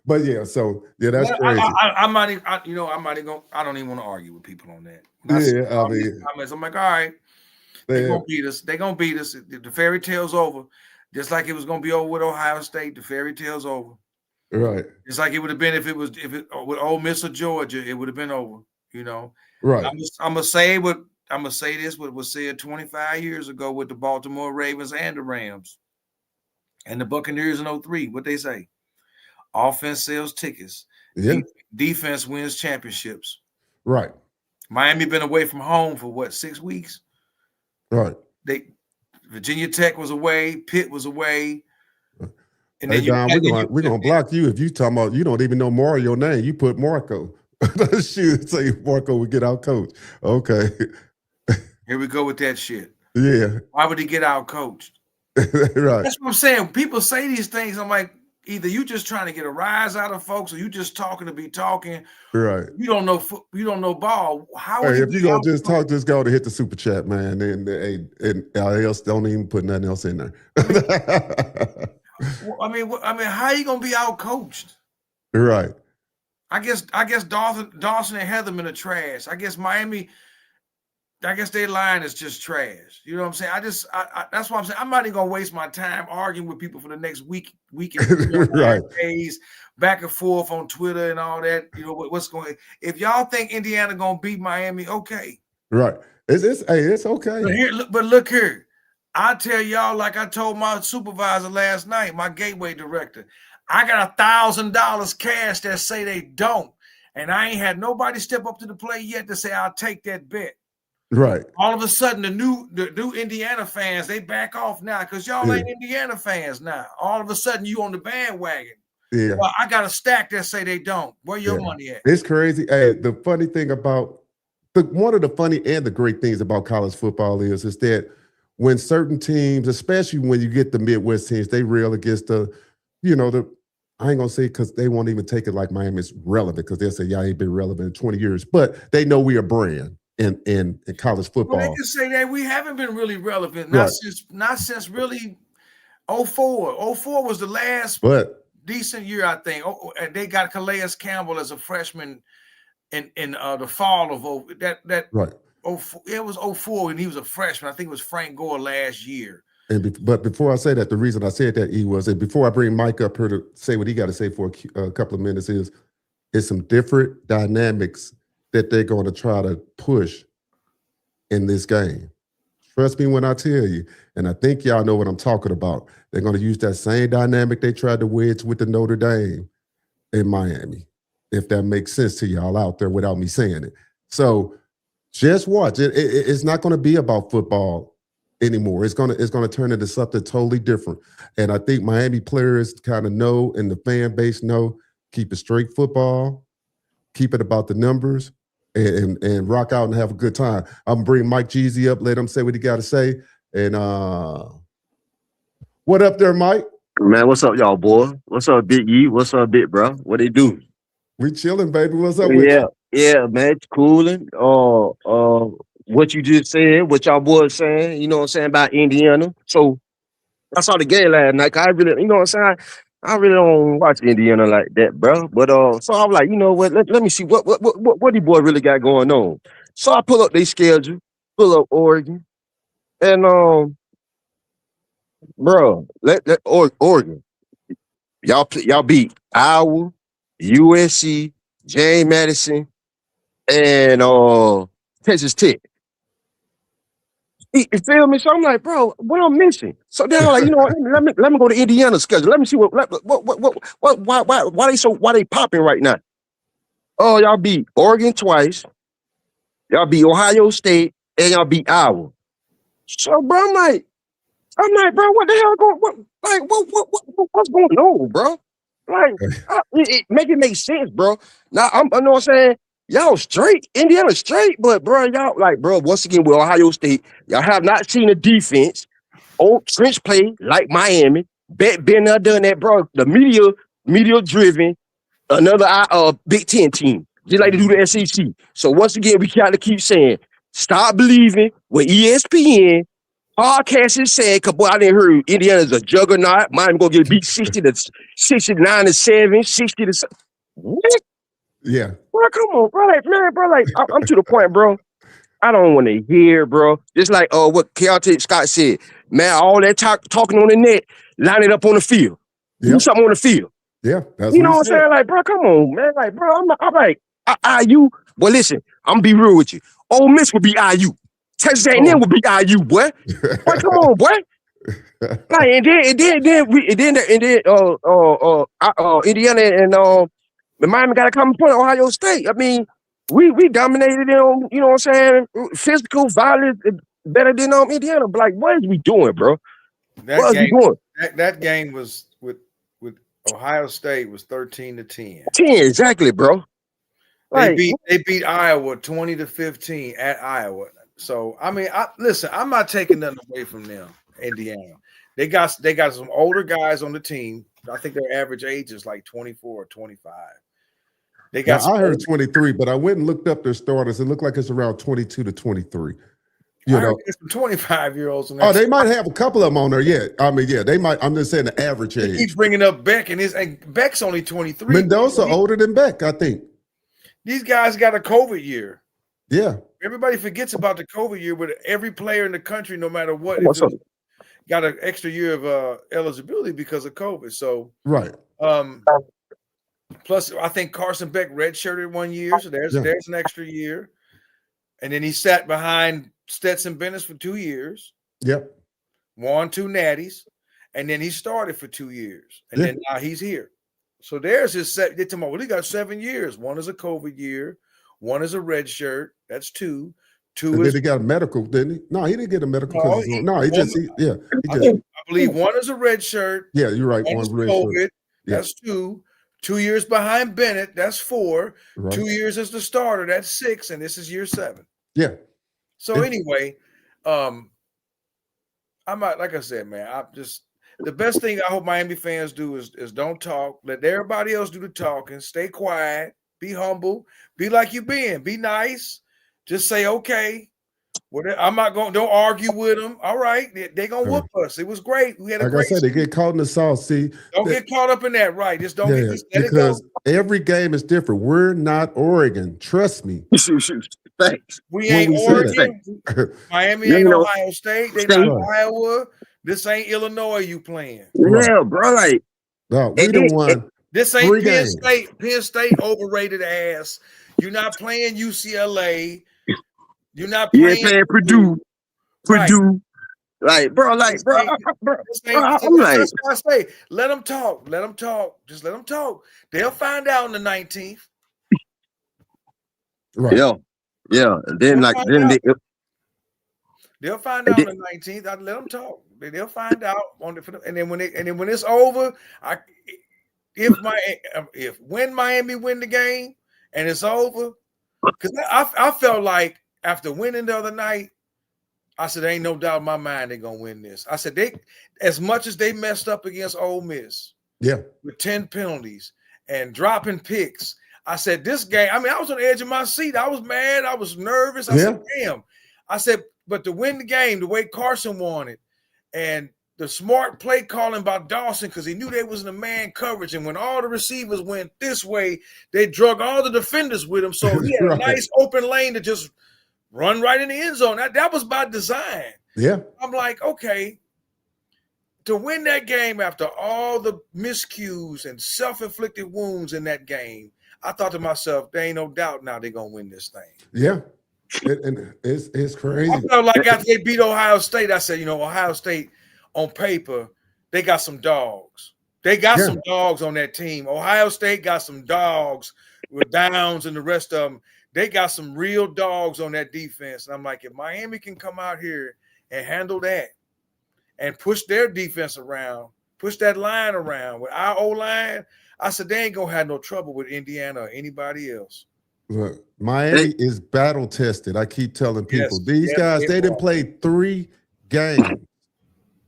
But yeah, so yeah, that's crazy. I might even, I might even go. I don't even want to argue with people on that. Yeah, I mean, comments, I'm like, all right, they're gonna beat us. They're gonna beat us. The fairy tale's over. Just like it was gonna be over with Ohio State. The fairy tale's over. Right. It's like it would have been if it with Ole Miss or Georgia, it would have been over. Right. I'm gonna say this. What was said 25 years ago with the Baltimore Ravens and the Rams and the Buccaneers in 03. What they say? Offense sells tickets. Yeah. Defense wins championships. Right. Miami been away from home for what, 6 weeks? Right. Virginia Tech was away. Pitt was away. And hey, Don, we're gonna block you if you talking about you don't even know Mario's name. You put Marco. Shoot, say Marco would get out coach. Okay. Here we go with that shit. Yeah. Why would he get out coached? Right. That's what I'm saying. People say these things. I'm like, either you just trying to get a rise out of folks, or you just talking to be talking. Right. You don't know ball. How? Hey, if you gonna just talk, just go to hit the super chat, man, and else don't even put nothing else in there. I mean, how you gonna be out coached? Right. I guess Dawson and Heatherman are trash. I guess Miami. I guess their line is just trash. You know what I'm saying? That's why I'm saying I'm not even gonna waste my time arguing with people for the next week and right. days, back and forth on Twitter and all that. What's going? If y'all think Indiana gonna beat Miami, okay. Right. It's okay. But look here. I tell y'all, like I told my supervisor last night, my gateway director, I got $1,000 cash that say they don't, and I ain't had nobody step up to the plate yet to say I'll take that bet. Right. All of a sudden, the new Indiana fans, they back off now because y'all ain't Indiana fans now. All of a sudden, you on the bandwagon. Yeah. Well, I got a stack that say they don't. Where your money at? It's crazy. Hey, the funny thing about one of the funny and the great things about college football is that when certain teams, especially when you get the Midwest teams, they rail against I ain't gonna say because they won't even take it like Miami's relevant because they'll say y'all ain't been relevant in 20 years, but they know we are a brand. In college football. Well, they can say that we haven't been really relevant, not since really 04. 04 was the last decent year, I think. And they got Calais Campbell as a freshman in the fall of that. Right. 04, it was 04 and he was a freshman. I think it was Frank Gore last year. But before I say that, the reason I said that and before I bring Mike up here to say what he got to say for a couple of minutes is some different dynamics that they're going to try to push in this game. Trust me when I tell you, and I think y'all know what I'm talking about. They're going to use that same dynamic they tried to wedge with the Notre Dame in Miami, if that makes sense to y'all out there without me saying it. So just watch. It's not going to be about football anymore. It's going to turn into something totally different. And I think Miami players kind of know, and the fan base know, keep it straight football, keep it about the numbers, and rock out and have a good time. I'm gonna bring Mike Jeezy up, let him say what he got to say. And what up there, Mike? Man, what's up, y'all, boy? What's up, Big E? What's up, Big Bro? What they do? We chilling, baby. What's up with you? Yeah, man, it's cooling. What you just said, what y'all boys saying, you know what I'm saying, about Indiana. So I saw the game last night. I really, you know what I'm saying, I really don't watch Indiana like that, bro. But so I was like, you know what? Let me see what these boys really got going on. So I pull up their schedule, pull up Oregon, and bro, Oregon, y'all beat Iowa, USC, James Madison, and Texas Tech. You feel me? So I'm like, bro, what I'm missing? So then I'm like, you know what? Let me go to Indiana's schedule. Let me see why they popping right now. Oh, y'all beat Oregon twice, y'all beat Ohio State, and y'all beat Iowa. So, bro, I'm like, bro, what the hell what's going on, bro? Like, it make sense, bro. Now I know what I'm saying. Y'all straight, Indiana straight, but bro, y'all like, bro, once again with Ohio State, y'all have not seen a defense on trench play like Miami. Been there, done that, bro. The media driven, another Big Ten team, just like they do the SEC. So once again, we got to keep saying, stop believing with ESPN Podcast is saying, cause boy, I didn't hear Indiana's a juggernaut. Miami gonna get beat 69 to 7, 60 to 7. What? Yeah. Bro, come on, bro. Like, man, bro, like I'm to the point, bro. I don't want to hear, bro. Just like what Keontae Scott said, man. All that talking on the net, line it up on the field. Do something on the field. Yeah, that's you know what I'm saying. Like, bro, come on, man. Like, bro, I'm like IU. Well, listen, I'm gonna be real with you. Ole Miss would be IU. Texas A&M would be IU, boy. Boy, come on, boy. Like, and then Indiana and Miami got to come point Ohio State. I mean, we dominated them. You know what I'm saying? Physical violence better than Indiana. But like, what is we doing, bro? What is we doing? That game was with Ohio State was 13-10. 10 exactly, bro. Like, they beat Iowa 20-15 at Iowa. So I mean, listen, I'm not taking nothing away from them. Indiana, they got some older guys on the team. I think their average age is like 24 or 25. They got. I heard 23, but I went and looked up their starters. It looked like it's around 22 to 23. You know, some 25-year-olds. They might have a couple of them on there. Yeah, I mean, yeah, they might. I'm just saying the average age. He keeps bringing up Beck, and Beck's only 23. Mendoza older than Beck, I think. These guys got a COVID year. Yeah. Everybody forgets about the COVID year, but every player in the country, no matter what, got an extra year of eligibility because of COVID. So right. Plus, I think Carson Beck redshirted 1 year, so there's an extra year. And then he sat behind Stetson Bennett for 2 years. Yep. Won 2 natties, and then he started for 2 years, and then now he's here. So there's his set. Well, he got 7 years. 1 is a COVID year. 1 is a red shirt. That's 2. 2 and is. Then he got a medical, didn't he? No, he didn't get a medical. I believe 1 is a red shirt. Yeah, you're right. 1 is red COVID. shirt. That's 2. 2 years behind Bennett. That's 4. Right. 2 years as the starter. That's 6, and this is year 7. Yeah. So anyway, I'm not, like I said, man. The best thing I hope Miami fans do is don't talk. Let everybody else do the talking. Stay quiet. Be humble. Be like you been. Be nice. Just say, okay. I'm not going. Don't argue with them. All right, they're gonna whoop us. It was great. We had a great. I said, they get caught in the sauce. See, don't get caught up in that. Right? Just don't. Just let because it go. Every game is different. We're not Oregon. Trust me. Thanks. We ain't Oregon. Miami ain't Ohio State. They not Iowa. This ain't Illinois. You playing? Yeah, bro. Like, no, we the one. This ain't Penn State. Penn State overrated ass. You're not playing UCLA. You're not playing Purdue. Purdue. Like, bro, I'm like, that's why I say, let them talk. Let them talk. Just let them talk. They'll find out on the 19th. Right. Yeah. And then they'll find out on the 19th. I let them talk. They'll find out and then when it's over, when Miami win the game and it's over, because I felt like after winning the other night, I said, ain't no doubt in my mind they're gonna win this. I said, as much as they messed up against Ole Miss, with 10 penalties and dropping picks, I said, this game, I mean, I was on the edge of my seat. I was mad, I was nervous. I said, damn. I said, but to win the game the way Carson wanted, and the smart play calling by Dawson, because he knew they was in a man coverage, and when all the receivers went this way, they drug all the defenders with him. So he had a nice open lane to just run right in the end zone. That was by design. Yeah. I'm like, okay, to win that game after all the miscues and self-inflicted wounds in that game, I thought to myself, there ain't no doubt now they're going to win this thing. Yeah. And it's crazy. I felt like after they beat Ohio State, I said, Ohio State on paper, they got some dogs. They got some dogs on that team. Ohio State got some dogs with Downs and the rest of them. They got some real dogs on that defense. And I'm like, if Miami can come out here and handle that and push their defense around, push that line around with our O-line, I said, they ain't going to have no trouble with Indiana or anybody else. Look, Miami is battle tested. I keep telling people, these guys, they didn't play 3 games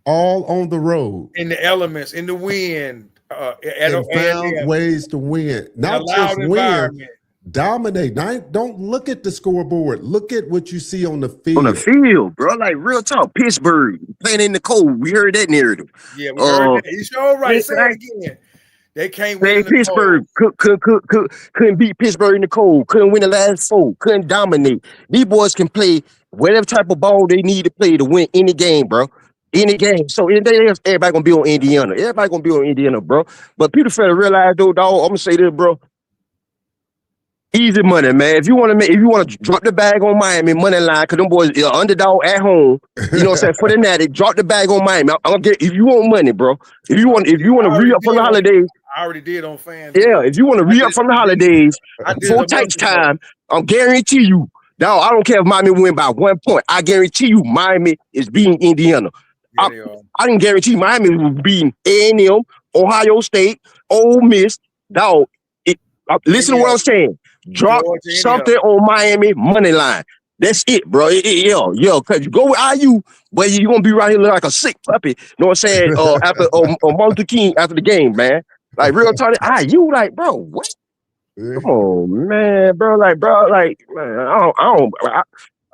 all on the road. In the elements, in the wind. And found ways to win. Not just win. dominate. Don't look at the scoreboard. Look at what you see on the field. On the field, bro. Like real talk. Pittsburgh playing in the cold. We heard that narrative. Yeah, we heard that. You sure right. Say it again. They can't win in the Pittsburgh couldn't beat Pittsburgh in the cold. Couldn't win the last 4. Couldn't dominate. These boys can play whatever type of ball they need to play to win any game, bro. Any game. So everybody gonna be on Indiana. Everybody gonna be on Indiana, bro. But people fail to realize though, dog. I'm gonna say this, bro. Easy money, man. If you want to drop the bag on Miami money line, cause them boys are underdog at home. You know what I'm saying? For the Natty, drop the bag on Miami. I'm gonna get if you want money, bro. If you want to re-up from the holidays. I already did on fans. Yeah, if you want to re-up from the holidays before tax time, I'm guarantee you, dog. I don't care if Miami win by 1 point. I guarantee you, Miami is beating Indiana. Yeah, I can guarantee Miami will be beating A&M, Ohio State, Ole Miss, dog. Listen to what I'm saying. Drop something on Miami money line. That's it, bro. Yo, cause you go with IU, but you're gonna be right here like a sick puppy. You know what I'm saying? After Martin Luther King after the game, man. Like real talk, IU, like, bro, what? Come on, man, bro. Like, man, I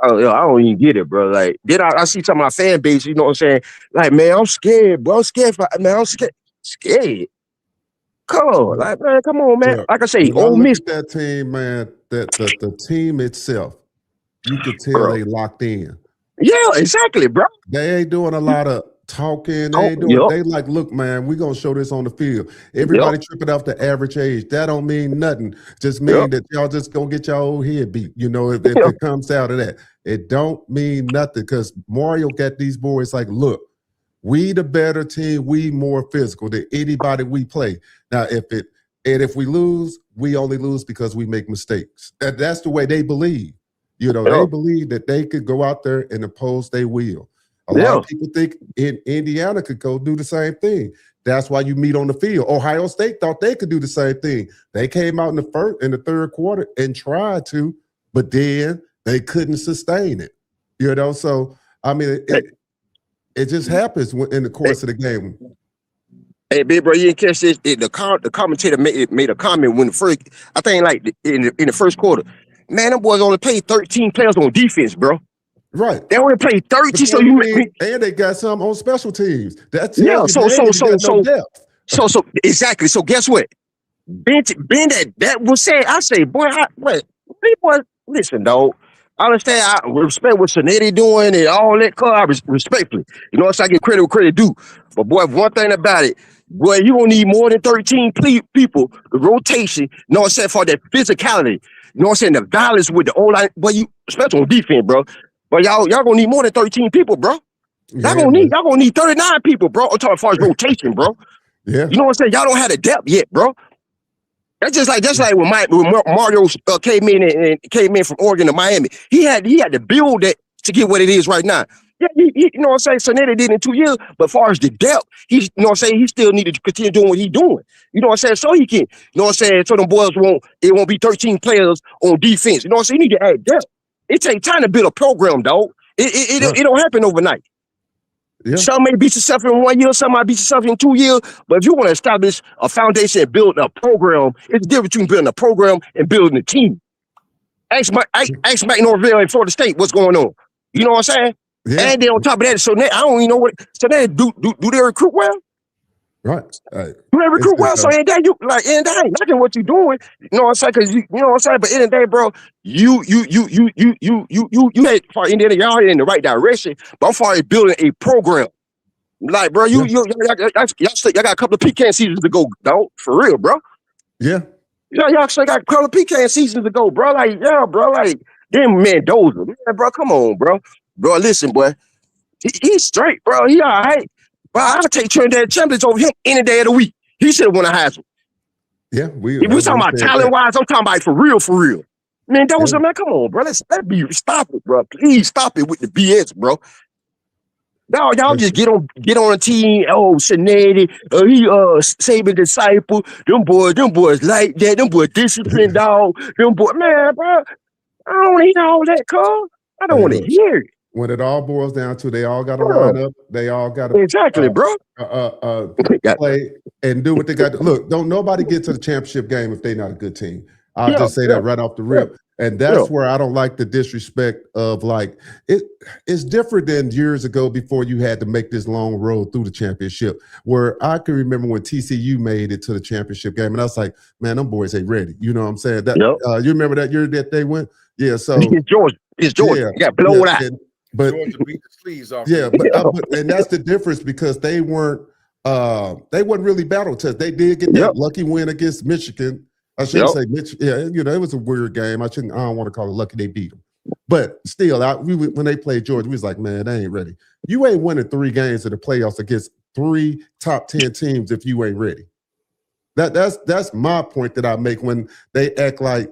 don't even get it, bro. Like, then I see some of my fan base, you know what I'm saying? Like, man, I'm scared, bro. I'm scared. Come on, like, man, come on, man. Yeah. Like I say, Ole Miss. That team, man, the team itself, you could tell they locked in. Yeah, exactly, bro. They ain't doing a lot of talking. They like, look, man, we gonna show this on the field. Everybody tripping off the average age. That don't mean nothing. Just mean that y'all just gonna get your old head beat. You know, if it comes out of that. It don't mean nothing because Mario got these boys like, look, we the better team, we more physical than anybody we play. Now, if we lose, we only lose because we make mistakes. That's the way they believe. You know, they believe that they could go out there and impose their will. A lot of people think Indiana could go do the same thing. That's why you meet on the field. Ohio State thought they could do the same thing. They came out in the third quarter and tried to, but then they couldn't sustain it. You know, so I mean, it just happens in the course of the game. Hey, big bro, you didn't catch this. The commentator made a comment when I think like in the first quarter. Man, them boys only played 13 players on defense, bro. Right. They only played 30. So and they got some on special teams. That's So exactly. So guess what? Ben that was said. I say, boy, listen, dog. I understand. I respect what Sinetti doing and all that. I respectfully, you know, I give credit where credit due. But boy, one thing about it, boy, you gonna need more than 13 people. The rotation, you know what I'm saying, for that physicality. You know what I'm saying, the violence with the O-line. Boy, you especially on defense, bro. But y'all gonna need more than 13 people, bro. Y'all gonna need 39 people, bro. I'm talking as far as rotation, bro. Yeah. You know what I'm saying? Y'all don't have the depth yet, bro. That's just like when Mario came in from Oregon to Miami. He had to build that to get what it is right now. Yeah, you know what I'm saying? Sinetti did in 2 years, but as far as the depth, you know what I'm saying, he still needed to continue doing what he's doing. You know what I'm saying? So he can, you know what I'm saying, so them boys won't be 13 players on defense. You know what I'm saying? You need to add depth. It takes time to build a program, dog. It don't happen overnight. Yeah. Some may beat yourself in 1 year, some might beat yourself in 2 years. But if you want to establish a foundation and build a program, it's different between building a program and building a team. Ask Mike Norvell in Florida State what's going on. You know what I'm saying? Yeah. And then on top of that, so I don't even know what. So they do they recruit well? Right. Do they recruit well? So ain't that ain't nothing what you doing. You know what I'm saying? Because you know what I'm saying. But in the day, bro, you had for Indiana, y'all in the right direction. But I'm far as building a program. Like, bro, y'all got a couple of pecan seasons to go, dog. For real, bro. Yeah. Y'all still got a couple of pecan seasons to go, bro. Like, yeah, bro. Like, them Mendoza, man, bro. Come on, bro. Bro, listen, boy. He's straight, bro. He all right. Bro, I'll take Trinidad Chambliss over him any day of the week. He should have won a Heisman. Yeah, we talking about talent-wise, I'm talking about for real. Man, that was man, come on, bro. Stop it, bro. Please stop it with the BS, bro. No, y'all just get on a team. Oh, Sinetti, he Saban disciple. Them boys like that. Them boys disciplined dog. Them boys, man, bro. I don't want to hear all that, cuz. I don't want to hear it. When it all boils down to, they all got to line up. They all got to exactly, bro. Play and do what they got to. Look, don't nobody get to the championship game if they're not a good team. I'll just say that right off the rip. And that's where I don't like the disrespect of like it's different than years ago before you had to make this long road through the championship. Where I can remember when TCU made it to the championship game, and I was like, man, them boys ain't ready. You know what I'm saying? That you remember that year that they went? Yeah. So it's Georgia. Yeah, you got blown out. But Georgia beat the sleeves off. Yeah, but and that's the difference because they wasn't really battle tested. They did get that lucky win against Michigan. I shouldn't say Michigan. Yeah, you know, it was a weird game. I don't want to call it lucky they beat them. But still, when they played Georgia, we was like, man, they ain't ready. You ain't winning 3 games in the playoffs against 3 top 10 teams if you ain't ready. That's my point that I make when they act like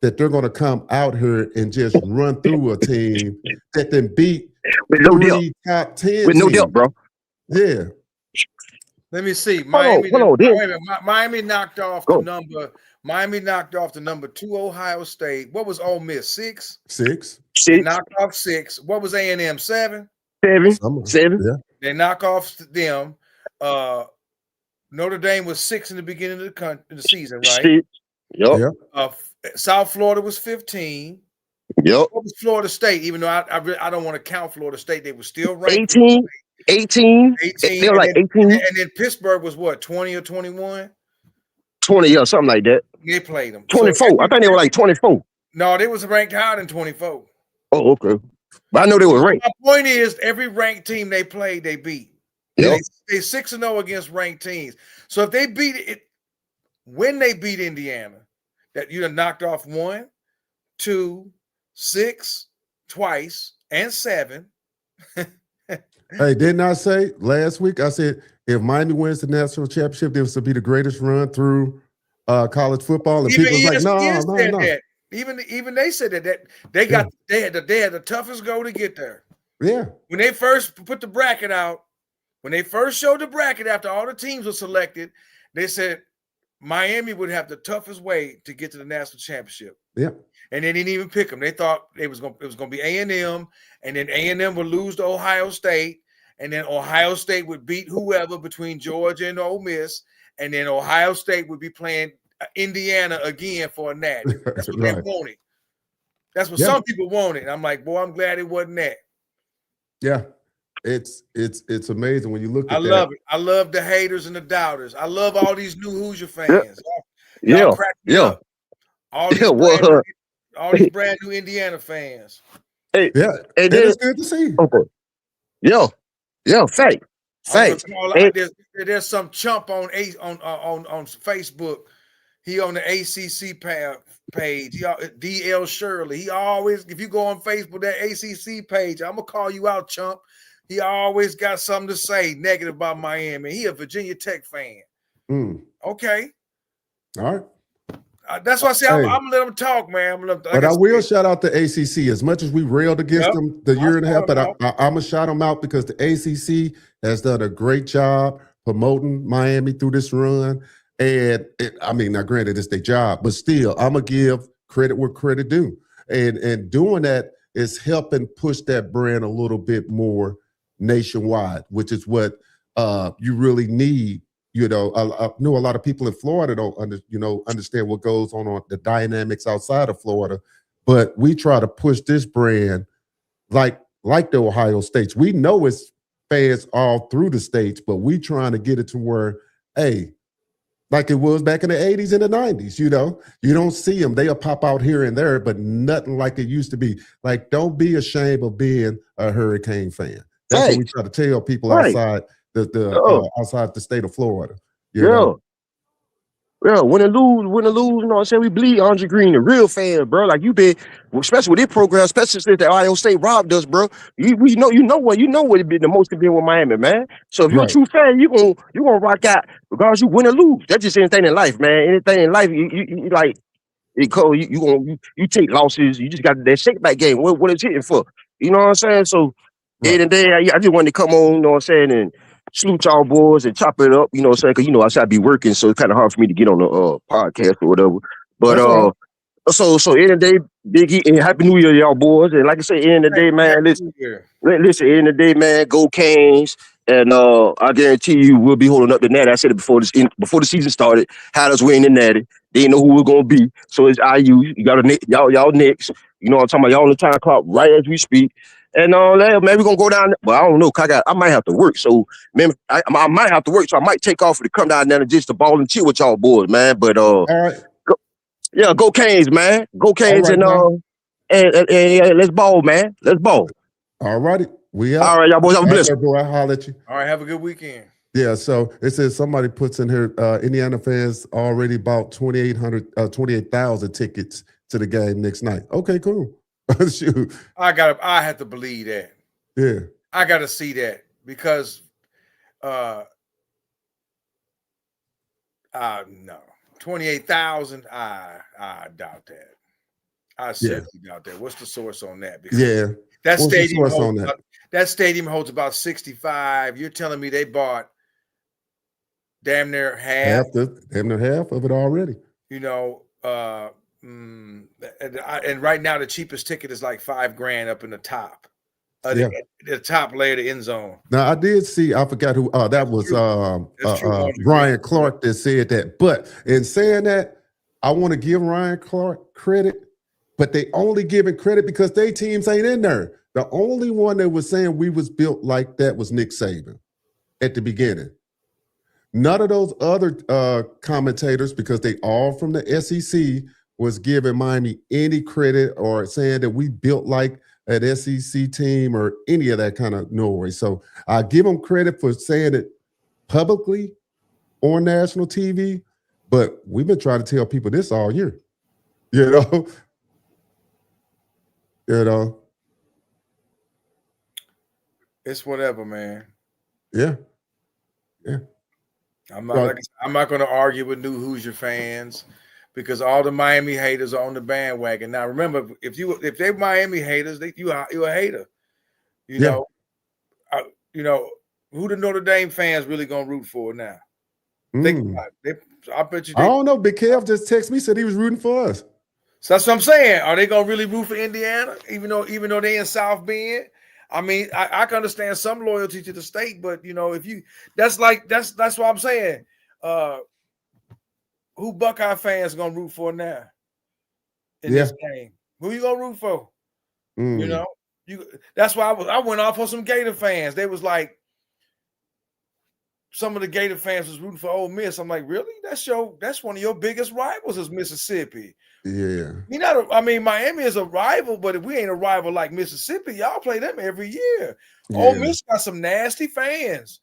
that they're going to come out here and just run through a team that then beat with no 3 top 10 with no deal, bro. Yeah. Let me see. Miami knocked off the number. Miami knocked off the number 2 Ohio State. What was Ole Miss? 6? 6. They knocked off 6. What was A&M? 7? 7. Yeah. They knock off them. Notre Dame was 6 in the beginning of the season, right? Yep. South Florida was 15. Yep. What was Florida State? Even though I don't want to count Florida State, they were still ranked. 18. They were like 18. And then Pittsburgh was what, 20 or 21? 20, yeah, something like that. They played them. 24. So, I think they were like 24. No, they was ranked higher than 24. Oh, okay. But I know they were ranked. My point is, every ranked team they played, they beat. Yep. They 6-0 against ranked teams. So if they beat it, when they beat Indiana, that you done knocked off 1, 2, 6 twice and 7. Hey, didn't I say last week? I said if Miami wins the national championship, this will be the greatest run through college football. And Even people was like, no. That. Even they said that they had the toughest goal to get there. Yeah. When they first put the bracket out, when they first showed the bracket after all the teams were selected, they said Miami would have the toughest way to get to the national championship. Yeah. And they didn't even pick them. They thought it was going to be A&M, and then A&M would lose to Ohio State, and then Ohio State would beat whoever between Georgia and Ole Miss, and then Ohio State would be playing Indiana again for a natty. That's what they wanted. That's what some people wanted. I'm like, boy, I'm glad it wasn't that. Yeah. It's amazing when you look at I love it. I love the haters and the doubters. I love all these new Hoosier fans. Y'all crack me up. All these brand new Indiana fans. Hey, and it's good to see. Okay. Fact. There's some chump on Facebook. He on the ACC page. DL Shirley. He always, if you go on Facebook, that ACC page, I'm gonna call you out, chump. He always got something to say negative about Miami. He a Virginia Tech fan. Okay. All right. That's why I say I'm gonna let them talk, man. But I will shout out the ACC as much as we railed against them the year and a half. But I'm gonna shout them out because the ACC has done a great job promoting Miami through this run. And now granted, it's their job, but still, I'm gonna give credit where credit due. And doing that is helping push that brand a little bit more nationwide, which is what you really need. You know, I know a lot of people in Florida don't understand what goes on the dynamics outside of Florida, but we try to push this brand like the Ohio States. We know it's fans all through the states, but we trying to get it to where, hey, like it was back in the 80s and the 90s, you know, you don't see them. They'll pop out here and there, but nothing like it used to be. Like, don't be ashamed of being a Hurricane fan. That's what we try to tell people outside outside the state of Florida. You know? Yeah, win and lose, you know what I'm saying? We bleed Andre Green, the real fan, bro. Like you been, especially with this program, especially since the Ohio State robbed us, bro. You know what it been the most to be with Miami, man. So if you're a true fan, you gonna rock out regardless you win or lose. That's just anything in life, man. Anything in life, you like you take losses. You just got that shake back game. What it's hitting for? You know what I'm saying? So end of the day, I just wanted to come on, you know what I'm saying, and salute y'all boys and chop it up, you know what I'm saying? Because, you know, I should be working, so it's kind of hard for me to get on the podcast or whatever. But, so end of the day, Biggie, and Happy New Year, y'all boys. And like I say, end of the day, man, listen, end of the day, man, go Canes. And I guarantee you we'll be holding up the natty. I said it before the season started. Had us winning the natty. They didn't know who it was gonna be. So it's IU. You got y'all next. You know what I'm talking about? Y'all on the time clock right as we speak. And man, we're gonna go down. Well, I don't know, cause I might have to work. So man, I might have to work. So I might take off to come down there and just to ball and chill with y'all boys, man. But All right. go Canes, man. Go Canes, Right, and let's ball, man. Let's ball. All righty. We out. All right, y'all boys. Have a blessing. Boy, I'll holler at you. All right, have a good weekend. Yeah, so it says somebody puts in here, Indiana fans already bought 28,000 tickets to the game next night. Okay, cool. Shoot. I have to believe that. Yeah. I gotta see that because no. 28,000, I doubt that. I seriously doubt that. What's the source on that? Because that stadium holds about 65. You're telling me they bought damn near half of it already. You know, and right now the cheapest ticket is like $5,000 up in the top. The top layer, the end zone. Now I did see, I forgot who that was Ryan Clark that said that. But in saying that, I want to give Ryan Clark credit, but they only giving credit because they teams ain't in there. The only one that was saying we was built like that was Nick Saban at the beginning. None of those other commentators, because they all from the SEC, was giving Miami any credit or saying that we built like an SEC team or any of that kind of noise. So I give them credit for saying it publicly on national TV, but we've been trying to tell people this all year. You know? It's whatever, man. Yeah. I'm not going to argue with new Hoosier fans because all the Miami haters are on the bandwagon. Now, remember, if they're Miami haters, you're a hater. You know, who the Notre Dame fans really going to root for now? Think about it. I bet you. I don't know. Big Kev just texted me, said he was rooting for us. So that's what I'm saying. Are they going to really root for Indiana, even though they in South Bend? I mean, I can understand some loyalty to the state, but that's what I'm saying. Who Buckeye fans gonna root for now in this game? Who you gonna root for? That's why I went off on some Gator fans. They was like, some of the Gator fans was rooting for Ole Miss. I'm like, really? That's one of your biggest rivals is Mississippi. Yeah. Miami is a rival, but if we ain't a rival like Mississippi, y'all play them every year. Yeah. Ole Miss got some nasty fans.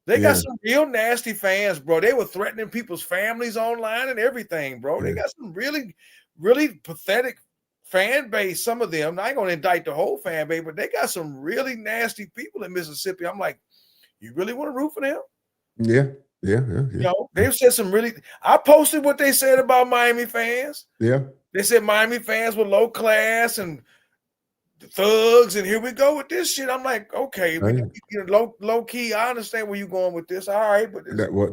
They got some real nasty fans, bro. They were threatening people's families online and everything, bro. They got some really, really pathetic fan base. Some of them, I ain't gonna indict the whole fan base, but they got some really nasty people in Mississippi. I'm like, you really want to root for them? Yeah. They've said some really. I posted what they said about Miami fans. Yeah, they said Miami fans were low class and thugs, and here we go with this shit. I'm like, okay, low key. I understand where you're going with this. All right, but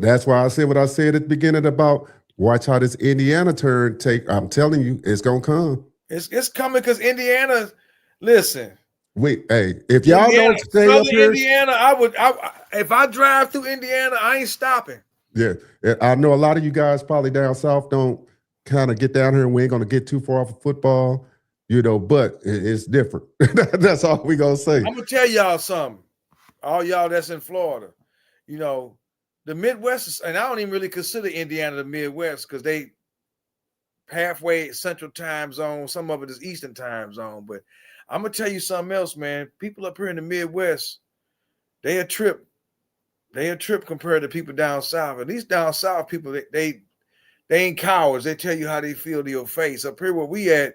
that's why I said what I said at the beginning about watch how this Indiana turn take. I'm telling you, it's gonna come. It's coming because Indiana. Listen. Wait, hey, if y'all don't stay up here, Indiana, if I drive through Indiana, I ain't stopping. Yeah, I know a lot of you guys probably down south don't kind of get down here, and we ain't gonna get too far off of football, but it's different. That's all we gonna say. I'm gonna tell y'all something, all y'all that's in Florida. The Midwest, and I don't even really consider Indiana the Midwest because they halfway Central Time Zone. Some of it is Eastern Time Zone, but I'm gonna tell you something else, man. People up here in the Midwest, they a trip compared to people down south. At least down south, people they ain't cowards. They tell you how they feel to your face. Up here where we at,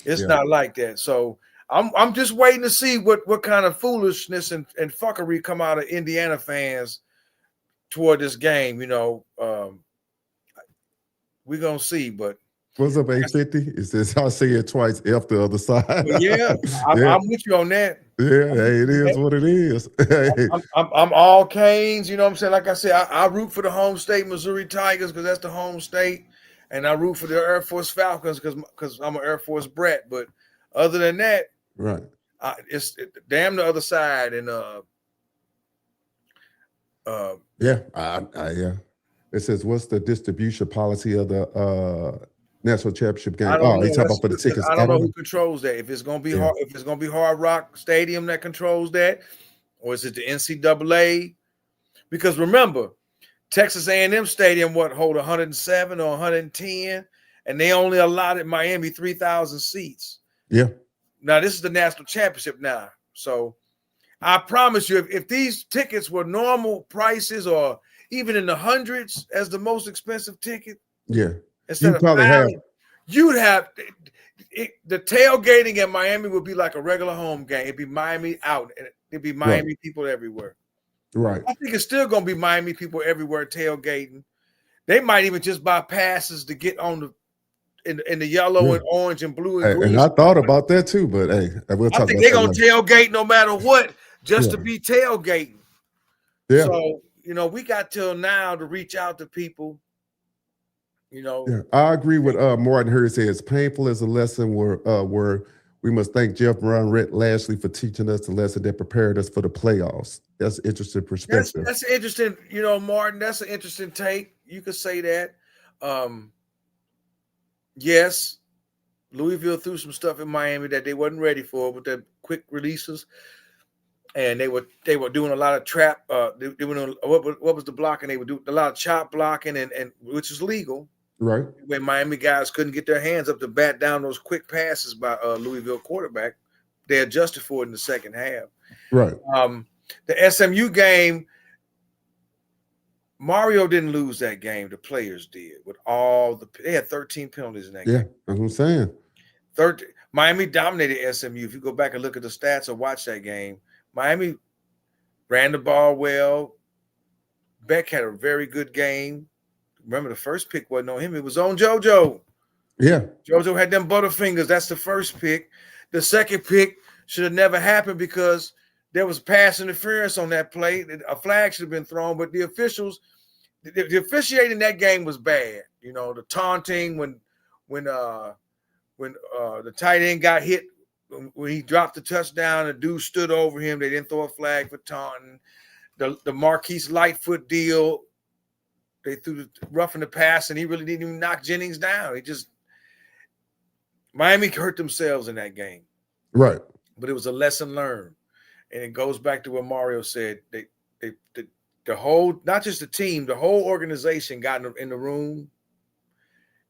it's not like that. So I'm just waiting to see what kind of foolishness and fuckery come out of Indiana fans toward this game. We're gonna see, but. What's up, 850? It says I'll say it twice F the other side. Well, I'm with you on that. Yeah, hey, it is what it is. I'm all Canes, you know what I'm saying? Like I said, I root for the home state Missouri Tigers because that's the home state, and I root for the Air Force Falcons because I'm an Air Force brat. But other than that, right, it's damn the other side. And It says, what's the distribution policy of the national championship game? I don't know. He's talking about for the tickets. I don't know who controls that. If it's gonna be hard, if it's gonna be Hard Rock Stadium that controls that, or is it the NCAA? Because remember, Texas A&M Stadium hold 107 or 110, and they only allotted Miami 3,000 seats. Yeah. Now this is the national championship now, so I promise you, if these tickets were normal prices or even in the hundreds as the most expensive ticket, instead of $1,000, you'd have the tailgating at Miami would be like a regular home game. It'd be Miami out, and it'd be Miami people everywhere. Right. I think it's still gonna be Miami people everywhere tailgating. They might even just buy passes to get on in the yellow and orange and blue and green. And I thought about that too, but hey, we'll talk I think about they're gonna tailgate no matter what, just to be tailgating. Yeah. So we got till now to reach out to people. Yeah, I agree with Martin here. Says as painful as a lesson where we must thank Jeff Brown, Rhett Lashley for teaching us the lesson that prepared us for the playoffs. That's an interesting perspective. That's interesting, Martin. That's an interesting take. You could say that. Yes, Louisville threw some stuff in Miami that they wasn't ready for with the quick releases, and they were doing a lot of trap. They were doing, what was the blocking? They would do a lot of chop blocking, and which is legal. Right. When Miami guys couldn't get their hands up to bat down those quick passes by Louisville quarterback, they adjusted for it in the second half. Right. The SMU game, Mario didn't lose that game. The players did. They had 13 penalties in that game. Yeah, that's what I'm saying. Miami dominated SMU. If you go back and look at the stats or watch that game, Miami ran the ball well. Beck had a very good game. Remember, the first pick wasn't on him. It was on JoJo. Yeah. JoJo had them butterfingers. That's the first pick. The second pick should have never happened because there was pass interference on that play. A flag should have been thrown, but the officials, the officiating that game was bad. The taunting when the tight end got hit, when he dropped the touchdown, the dude stood over him. They didn't throw a flag for taunting. The Marquise Lightfoot deal, they threw the roughing the pass, and he really didn't even knock Jennings down. Miami hurt themselves in that game. Right. But it was a lesson learned. And it goes back to what Mario said. The whole, not just the team, the whole organization got in the room,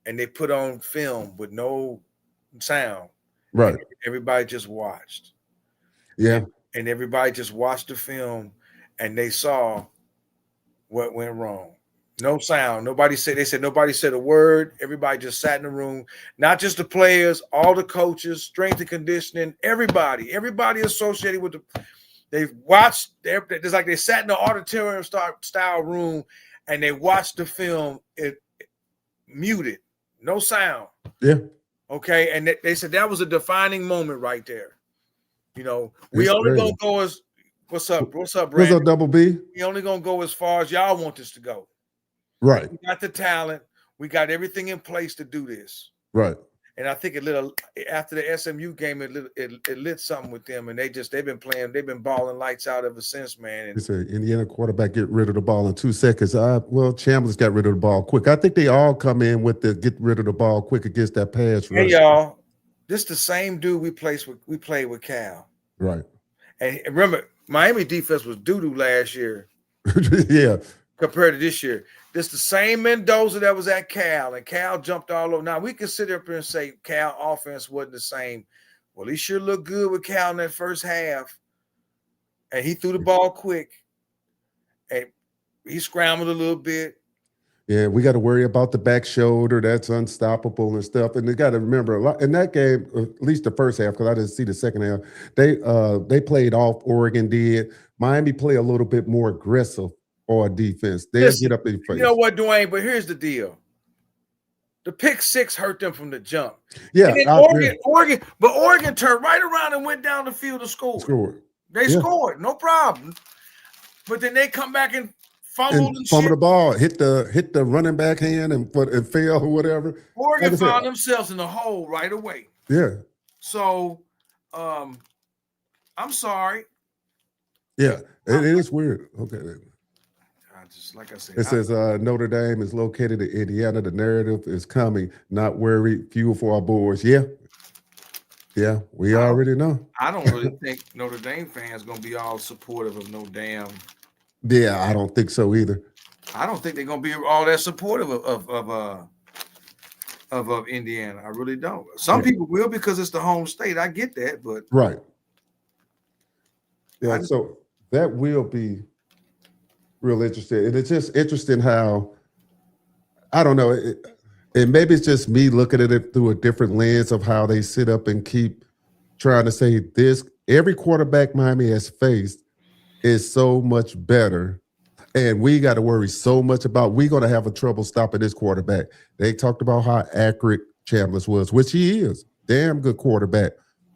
and they put on film with no sound. Right. Everybody just watched. Yeah. And everybody just watched the film, and they saw what went wrong. No sound. Nobody said a word. Everybody just sat in the room. Not just the players, all the coaches, strength and conditioning, everybody associated with they've watched. It's like they sat in the auditorium style room, and they watched the film. It muted, no sound. Yeah. Okay, and they said that was a defining moment right there. We only gonna go as what's up, Brandon? What's up, Double B? We only gonna go as far as y'all want us to go. Right. We got the talent. We got everything in place to do this. Right. And I think after the SMU game, it lit something with them, and they've been balling lights out ever since, man. It's an Indiana quarterback get rid of the ball in 2 seconds. Chambers got rid of the ball quick. I think they all come in with the get rid of the ball quick against that pass rush. Hey y'all, this the same dude we played with Cal. Right. And remember, Miami defense was doo-doo last year. Yeah. Compared to this year. This the same Mendoza that was at Cal, and Cal jumped all over. Now, we can sit up here and say Cal offense wasn't the same. Well, he sure looked good with Cal in that first half, and he threw the ball quick, and he scrambled a little bit. Yeah, we got to worry about the back shoulder. That's unstoppable and stuff. And they got to remember a lot in that game, at least the first half, because I didn't see the second half. They played off. Oregon did. Miami play a little bit more aggressive or defense. They'll get up in your face. You know what, Dwayne? But here's the deal. The pick six hurt them from the jump. Yeah. Oregon turned right around and went down the field to score. They scored, no problem. But then they come back and fumble the ball, hit the running back hand and fail or whatever. Oregon found themselves in the hole right away. Yeah. So I'm sorry. Yeah. It is weird. Okay. like I said, It says Notre Dame is located in Indiana. The narrative is coming. Not worried. Fuel for our boys. Yeah, we already know. I don't really think Notre Dame fans gonna be all supportive of no damn. Yeah, I don't think so either. I don't think they're gonna be all that supportive of Indiana. I really don't. Some people will because it's the home state. I get that, but right. Yeah, so that will be real interesting. And it's just interesting how, I don't know, and maybe it's just me looking at it through a different lens of how they sit up and keep trying to say this. Every quarterback Miami has faced is so much better. And we got to worry so much about, we're going to have a trouble stopping this quarterback. They talked about how accurate Chambliss was, which he is. Damn good quarterback.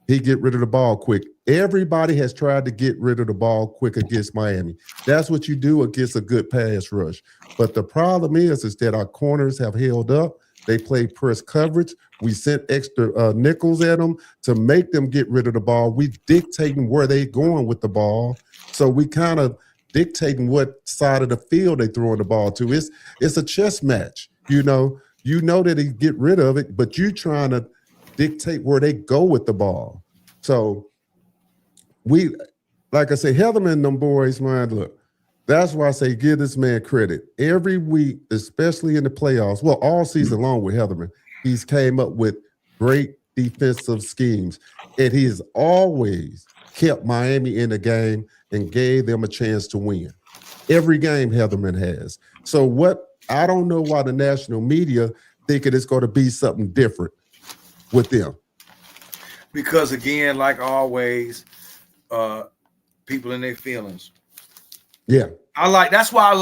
He get rid of the ball quick. Everybody has tried to get rid of the ball quick against Miami. That's what you do against a good pass rush. But the problem is that our corners have held up. They play press coverage. We sent extra nickels at them to make them get rid of the ball. We dictating where they going with the ball. So we kind of dictating what side of the field they throwing the ball to. It's a chess match. You know that they get rid of it, but you trying to dictate where they go with the ball. So we, like I say, Heatherman and them boys, man, look, that's why I say give this man credit. Every week, especially in the playoffs, well, all season long with Heatherman, he's came up with great defensive schemes. And he has always kept Miami in the game and gave them a chance to win. Every game Heatherman has. So I don't know why the national media thinking it's going to be something different with them. Because again, like always, people in their feelings. Yeah. That's why I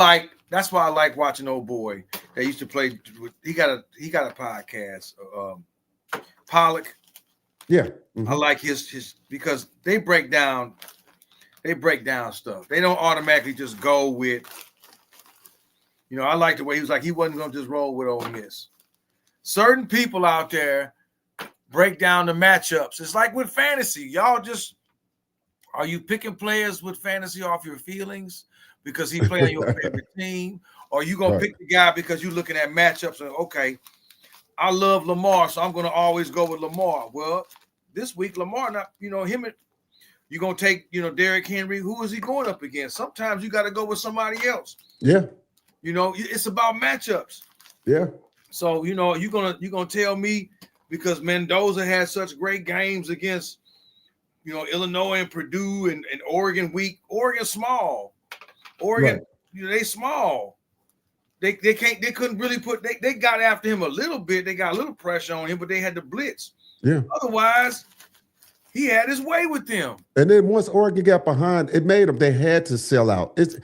like watching old boy that used to play. He got a podcast, Pollock. Yeah. I like his because they break down stuff. They don't automatically just go with, I like the way he was like, he wasn't going to just roll with Ole Miss. Certain people out there break down the matchups. It's like with fantasy. Are you picking players with fantasy off your feelings because he played on your favorite team? Or are you going to pick the guy because you're looking at matchups and, okay, I love Lamar, so I'm going to always go with Lamar. Well, this week, Lamar, not, him, you're going to take, Derrick Henry. Who is he going up against? Sometimes you got to go with somebody else. Yeah. It's about matchups. Yeah. So, you're gonna tell me because Mendoza had such great games against, Illinois and Purdue and Oregon weak. Oregon small. Oregon, they small. They couldn't really they got after him a little bit. They got a little pressure on him, but they had to blitz. Yeah. Otherwise, he had his way with them. And then once Oregon got behind, it made them, they had to sell out. It's,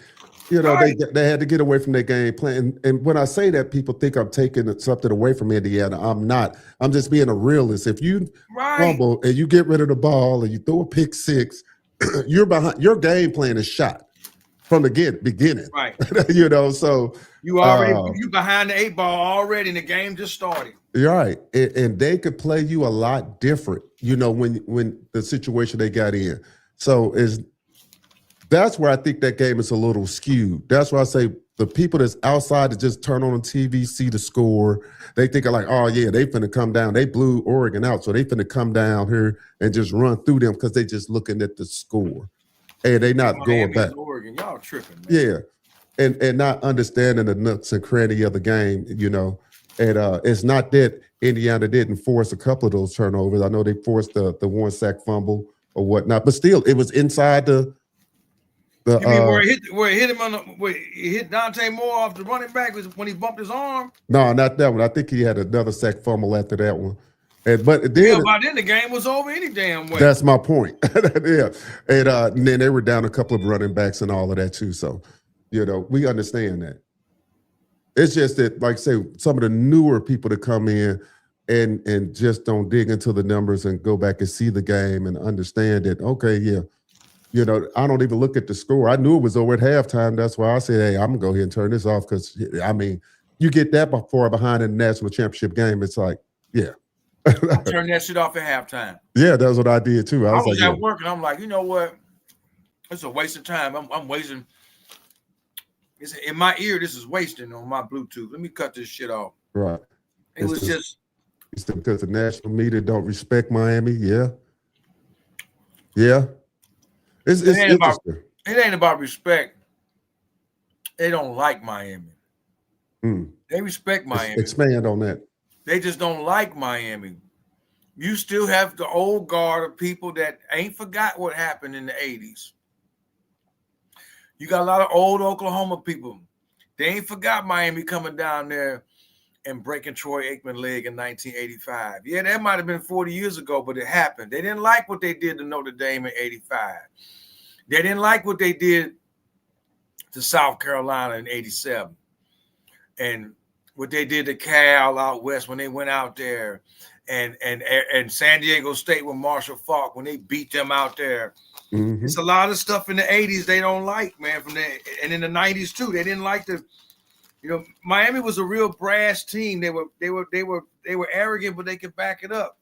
they had to get away from their game plan. And when I say that, people think I'm taking something away from Indiana. I'm not. I'm just being a realist. If you fumble and you get rid of the ball and you throw a pick six, you're behind. Your game plan is shot from the beginning. Right. So you behind the 8 ball already, and the game just started. You're right. And they could play you a lot different, when the situation they got in. So that's where I think that game is a little skewed. That's why I say the people that's outside to just turn on the TV, see the score, they think like, oh, yeah, they finna come down. They blew Oregon out, so they finna come down here and just run through them because they just looking at the score. And they not going back. Oregon, y'all tripping, man. Yeah. And not understanding the nuts and cranny of the game, And it's not that Indiana didn't force a couple of those turnovers. I know they forced the one sack fumble or whatnot, but still, it was inside the. You mean where it hit him where it hit Dante Moore off the running back when he bumped his arm? No, not that one. I think he had another sack fumble after that one. But then, by then the game was over any damn way. That's my point. Yeah, and then they were down a couple of running backs and all of that too. So, we understand that. It's just that, like I say, some of the newer people that come in and just don't dig into the numbers and go back and see the game and understand that. Okay, yeah. I don't even look at the score. I knew it was over at halftime. That's why I said, hey, I'm going to go ahead and turn this off because, you get that far behind in the national championship game, it's like, yeah. I turned that shit off at halftime. Yeah, that's what I did too. I was at work and I'm like, you know what? It's a waste of time. I'm wasting, It's in my ear. This is wasting on my Bluetooth. Let me cut this shit off. Right. It was just. It's because the national media don't respect Miami. Yeah. Yeah. It's interesting. It ain't about respect. They don't like Miami. They respect Miami. Expand on that. They just don't like Miami. You still have the old guard of people that ain't forgot what happened in the 80s. You got a lot of old Oklahoma people. They ain't forgot Miami coming down there and breaking Troy Aikman's leg in 1985. Yeah, that might have been 40 years ago, but it happened. They didn't like what they did to Notre Dame in 85. They didn't like what they did to South Carolina in 87. And what they did to Cal out west when they went out there, and San Diego State with Marshall Faulk when they beat them out there. Mm-hmm. It's a lot of stuff in the 80s they don't like, man, and in the 90s too. They didn't like Miami was a real brass team. They were arrogant, but they could back it up.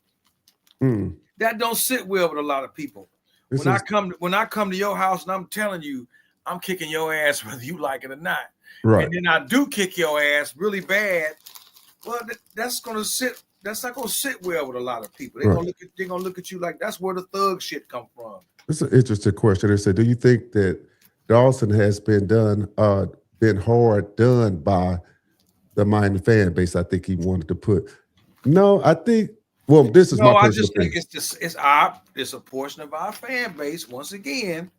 That don't sit well with a lot of people. When I come to your house and I'm telling you, I'm kicking your ass whether you like it or not. Right. And then I do kick your ass really bad. Well, that's not gonna sit well with a lot of people. They're gonna look at you like that's where the thug shit come from. It's an interesting question. They said, do you think that Dawson has been hard done by the Miami fan base? I think he wanted to put. No, I think. Well, this is my personal I just think opinion. it's a portion of our fan base. Once again,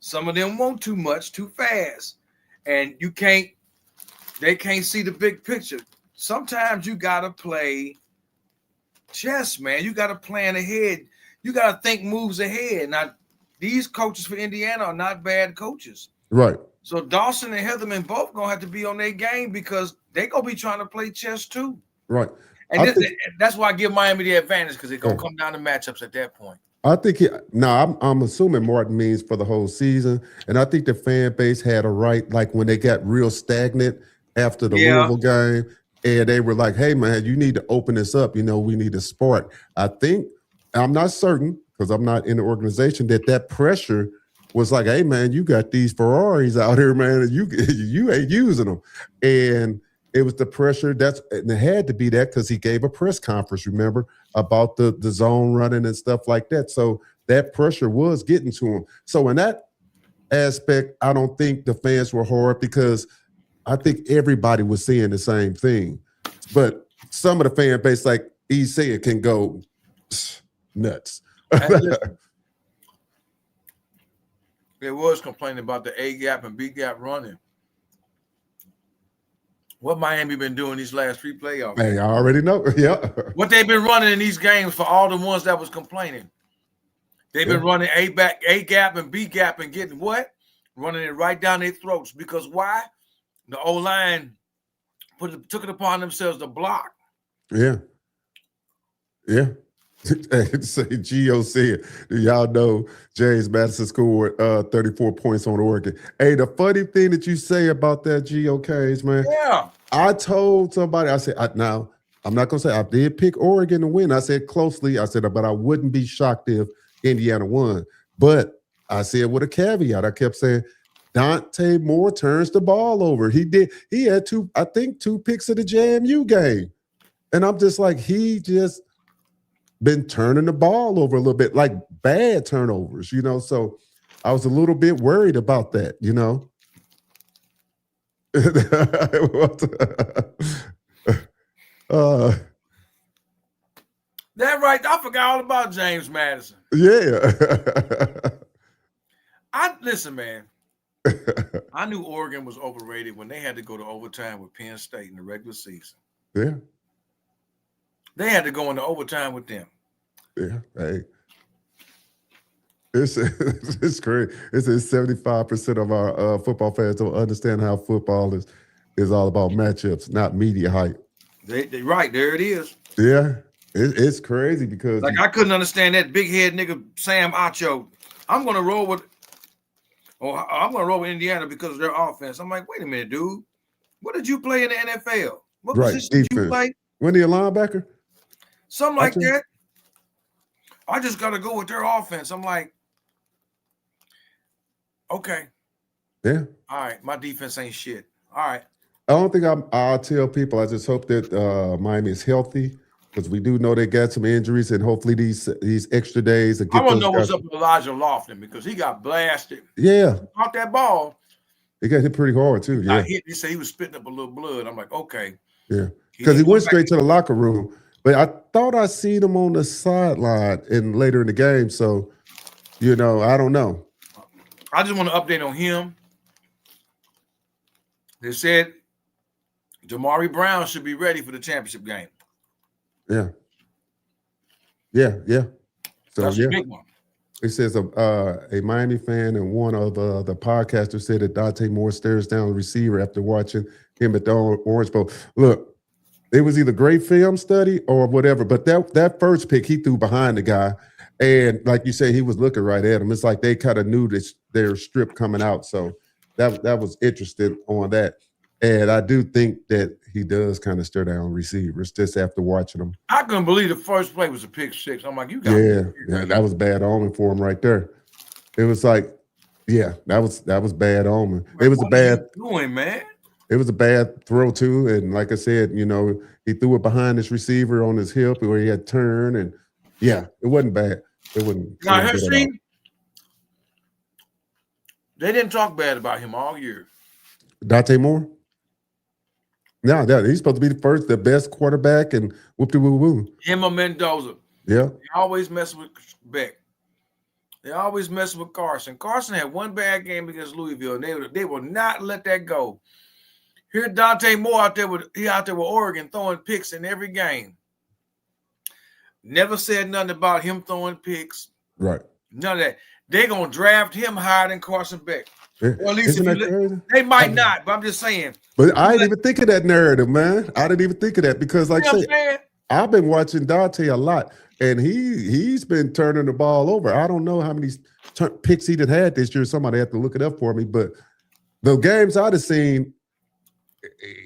some of them want too much too fast, and they can't see the big picture. Sometimes you gotta play chess, man. You gotta plan ahead. You gotta think moves ahead. Now, these coaches for Indiana are not bad coaches, right? So Dawson and Heatherman both gonna have to be on their game because they gonna be trying to play chess too, right? And that's why I give Miami the advantage because they're gonna come down to matchups at that point. I think I'm assuming Martin means for the whole season, and I think the fan base had a right, like when they got real stagnant after the Louisville game, and they were like, "Hey, man, you need to open this up. We need a spark." I think I'm not certain because I'm not in the organization that pressure was like, "Hey, man, you got these Ferraris out here, man, and you ain't using them," and it was the pressure and it had to be that because he gave a press conference, remember, about the zone running and stuff like that. So that pressure was getting to him. So in that aspect, I don't think the fans were hard because I think everybody was seeing the same thing. But some of the fan base, like he said, can go nuts. They was complaining about the A gap and B gap running. What Miami been doing these last 3 playoffs? Hey, I already know. Yeah. What they've been running in these games for all the ones that was complaining. They've been running A gap and B gap and getting what? Running it right down their throats. Because why? The O-line took it upon themselves to block. Yeah. Yeah. Say Gio said, do y'all know James Madison scored 34 points on Oregon? Hey, the funny thing that you say about that, Gio Cage, man. Yeah. I told somebody, I said, now, I'm not going to say I did pick Oregon to win. I said closely. I said, but I wouldn't be shocked if Indiana won. But I said with a caveat. I kept saying, Dante Moore turns the ball over. He did. He had 2 picks of the JMU game. And I'm just like, he just been turning the ball over a little bit, like bad turnovers, so I was a little bit worried about that, That right. I forgot all about James Madison. Yeah. Listen, man. I knew Oregon was overrated when they had to go to overtime with Penn State in the regular season. Yeah. They had to go into overtime with them. Yeah. Hey. It's crazy. It's 75% of our football fans don't understand how football is all about matchups, not media hype. They right. There it is. Yeah. It's crazy because I couldn't understand that big head nigga Sam Acho. I'm gonna roll with Indiana because of their offense. I'm like, wait a minute, dude. What did you play in the NFL? What position did you play? When he a linebacker? Something like that. I just gotta go with their offense. I'm like, okay. Yeah. All right, my defense ain't shit. All right. I don't think I'll tell people. I just hope that Miami is healthy because we do know they got some injuries, and hopefully these extra days will I get want to those know what's guys. up with Elijah Lofton because he got blasted. Yeah, Off that ball. he got hit pretty hard too. He Yeah, got hit. They said he was spitting up a little blood. I'm like, okay. yeah, He because he didn't go went back. straight to the locker room. But I thought I seen him on the sideline and later in the game. So, I don't know. I just want to update on him. They said Jamari Brown should be ready for the championship game. Yeah. So That's a big one. It says a Miami fan and one of the podcasters said that Dante Moore stares down the receiver after watching him at the Orange Bowl. Look, it was either great film study or whatever, but that first pick he threw behind the guy, and like you say, he was looking right at him. It's like they kind of knew their strip coming out, so that was interesting on that. And I do think that he does kind of stare down receivers just after watching them. I couldn't believe the first play was a pick six. I'm like, you got that was bad omen for him right there. It was like, that was bad omen. Man, it was a bad doing, man. It was a bad throw too, and like I said, he threw it behind his receiver on his hip where he had turned, and it wasn't bad. It wasn't. Now, they didn't talk bad about him all year. Dante Moore. No, he's supposed to be the best quarterback, and whoop-de-woo-woo. Him or Mendoza. Yeah. They always mess with Beck. They always mess with Carson. Carson had one bad game against Louisville, and they will not let that go. Here, Dante Moore out there with Oregon throwing picks in every game. Never said nothing about him throwing picks. Right. None of that. They're gonna draft him higher than Carson Beck. Yeah. Or at least they might not, but I'm just saying. But I didn't even think of that narrative, man. I didn't even think of that because, like I said, I've been watching Dante a lot, and he's been turning the ball over. I don't know how many picks he had this year. Somebody had to look it up for me. But the games I'd have seen,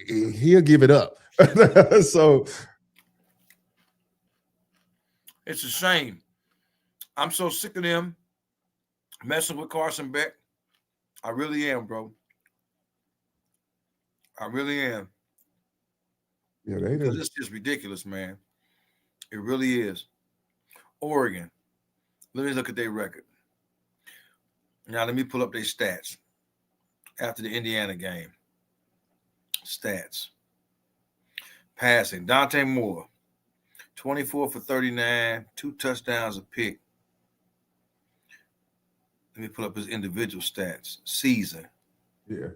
he'll give it up. So it's a shame. I'm so sick of them messing with Carson Beck. I really am, bro. I really am. Yeah, they do. It's just ridiculous, man. It really is. Oregon. Let me look at their record. Now, let me pull up their stats after the Indiana game. Stats. Passing. Dante Moore. 24 for 39. 2 touchdowns, a pick. Let me pull up his individual stats. Season. Yeah.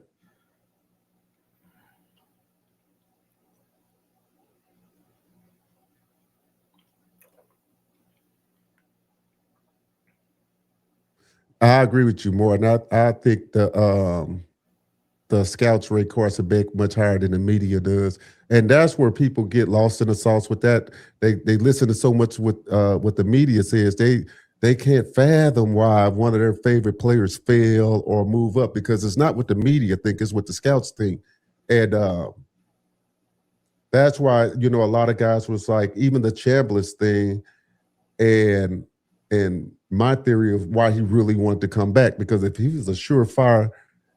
I agree with you more, and I think the scouts rate Carson Beck much higher than the media does, and that's where people get lost in the sauce with that. They listen to so much what the media says. They can't fathom why one of their favorite players fail or move up because it's not what the media think, it's what the scouts think, and that's why a lot of guys was like even the Chambliss thing, and my theory of why he really wanted to come back, because if he was a surefire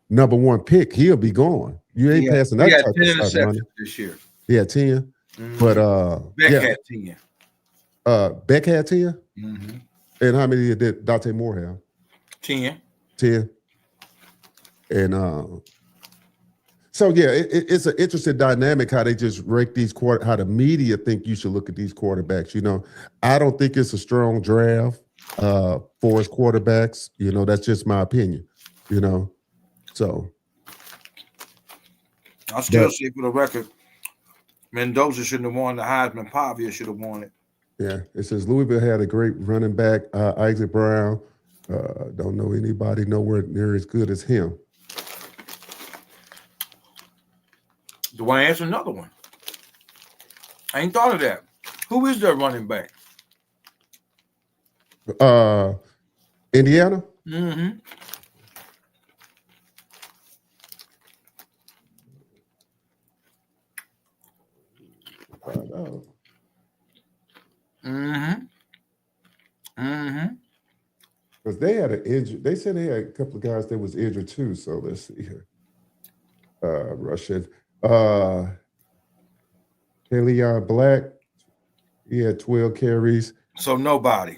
number one pick, he'll be gone. You ain't passing that type of stuff money. This year. He had 10. Mm-hmm. But Beck had 10. Beck had 10? Mm-hmm. And how many did Dante Moore have? 10. 10. And so it's an interesting dynamic how they just rake these how the media think you should look at these quarterbacks. I don't think it's a strong draft for his quarterbacks. That's just my opinion. So I still say for the record, Mendoza shouldn't have won the Heisman. Pavia should have won it. Yeah, it says Louisville had a great running back, Isaac Brown. Don't know anybody nowhere near as good as him. Dwayne's another one. I ain't thought of that. Who is their running back? Indiana? Mm-hmm. Because because they had an injury. They said they had a couple of guys that was injured too. So let's see here. Russian. Kaleon Black, he had 12 carries. So nobody.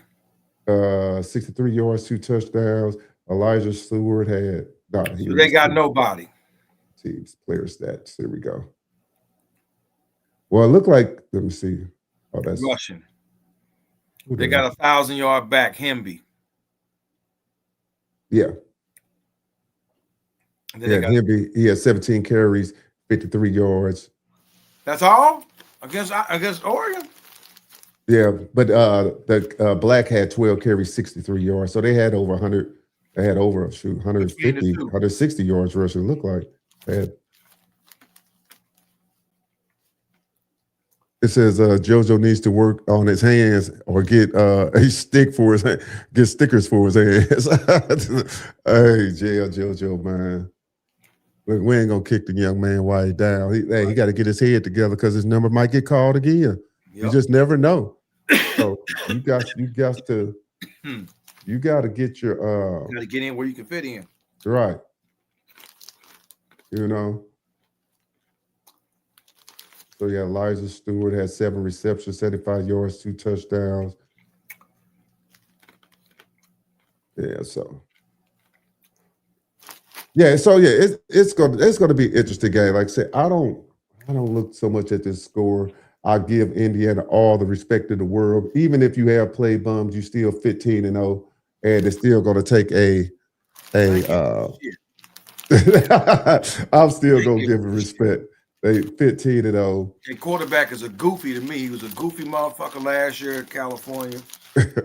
63 yards, 2 touchdowns. Elijah Stewart had. So they got nobody. Teams, player stats. Here we go. Well, it looked like, let me see. Oh, that's Russian. They got 1,000-yard back, Hemby. Yeah. Hemby, he had 17 carries, 53 yards. That's all? Against Oregon? Yeah, but the Black had 12 carries, 63 yards. So they had over 100. They had over 150, 160 yards rushing. Look like they had. It says JoJo needs to work on his hands or get a stick for his hand, get stickers for his hands. Hey, JoJo, man. Look, we ain't gonna kick the young man while he's down. He got to get his head together because his number might get called again. Yep. You just never know. So you got to get your you gotta get in where you can fit in. Right. You know. So yeah, Elijah Stewart had 7 receptions, 75 yards, 2 touchdowns. Yeah, so it's gonna be an interesting game. Like I said, I don't look so much at this score. I give Indiana all the respect in the world. Even if you have play bums, you still 15-0, and it's still gonna take I'm still gonna give it respect. They 15-0. Their quarterback is a goofy to me. He was a goofy motherfucker last year in California.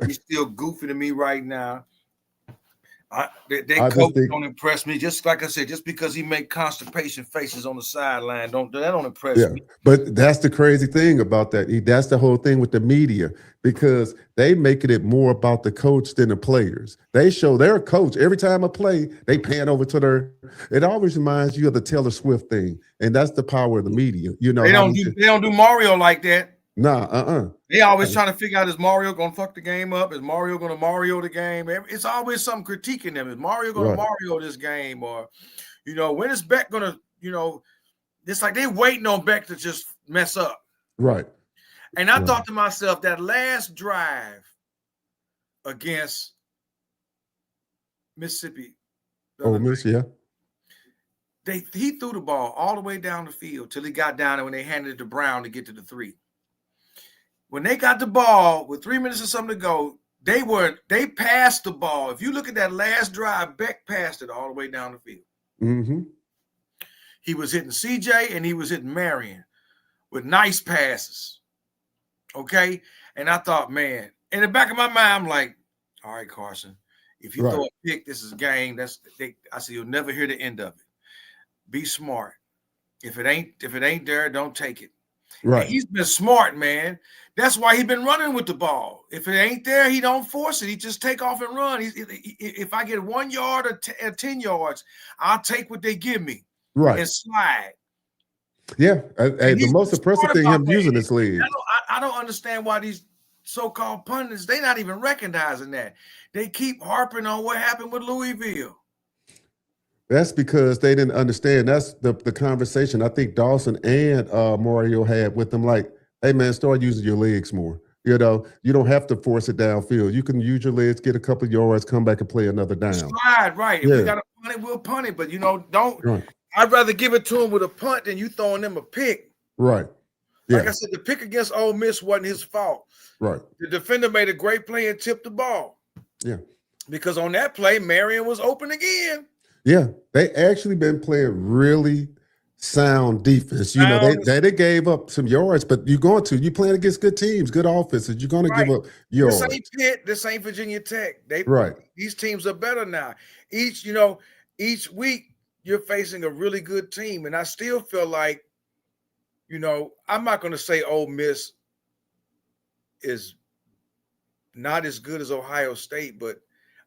He's still goofy to me right now. They coach don't impress me. Just like I said, just because he make constipation faces on the sideline, don't impress me. But that's the crazy thing about that. That's the whole thing with the media, because they making it more about the coach than the players. They show their coach every time I play. They pan over to their. It always reminds you of the Taylor Swift thing, and that's the power of the media. You know, they don't do Mario like that. Nah, They always trying to figure out, is Mario gonna fuck the game up? Is Mario gonna Mario the game? It's always some critiquing them. Is Mario gonna Mario this game? Or, when is Beck gonna, it's like they waiting on Beck to just mess up. Right. And I thought to myself, that last drive against Mississippi. Ole Miss, yeah. He threw the ball all the way down the field till he got down there when they handed it to Brown to get to the 3. When they got the ball with 3 minutes or something to go, they passed the ball. If you look at that last drive, Beck passed it all the way down the field. Mm-hmm. He was hitting CJ and he was hitting Marion with nice passes. Okay? And I thought, man, in the back of my mind, I'm like, all right, Carson, if you throw a pick, this is a game. I said, you'll never hear the end of it. Be smart. If it ain't there, don't take it. Right. And he's been smart, man. That's why he's been running with the ball. If it ain't there, he don't force it. He just take off and run. If I get 1 yard or 10 yards, I'll take what they give me. Right. And slide. Yeah. The most impressive thing him using this league. I don't understand why these so-called pundits, they not even recognizing that. They keep harping on what happened with Louisville. That's because they didn't understand. That's the conversation I think Dawson and Mario had with them. Like, hey, man, start using your legs more. You don't have to force it downfield. You can use your legs, get a couple of yards, come back and play another down. Slide, right. If we got to punt it, we'll punt it. But, don't. Right. I'd rather give it to him with a punt than you throwing them a pick. Right. Yeah. Like I said, the pick against Ole Miss wasn't his fault. Right. The defender made a great play and tipped the ball. Yeah. Because on that play, Marion was open again. Yeah, they actually been playing really sound defense. They gave up some yards, but you're playing against good teams, good offenses. You're going to give up yards. This ain't Pitt. This ain't Virginia Tech. These teams are better now. Each week you're facing a really good team, and I still feel like, I'm not going to say Ole Miss is not as good as Ohio State, but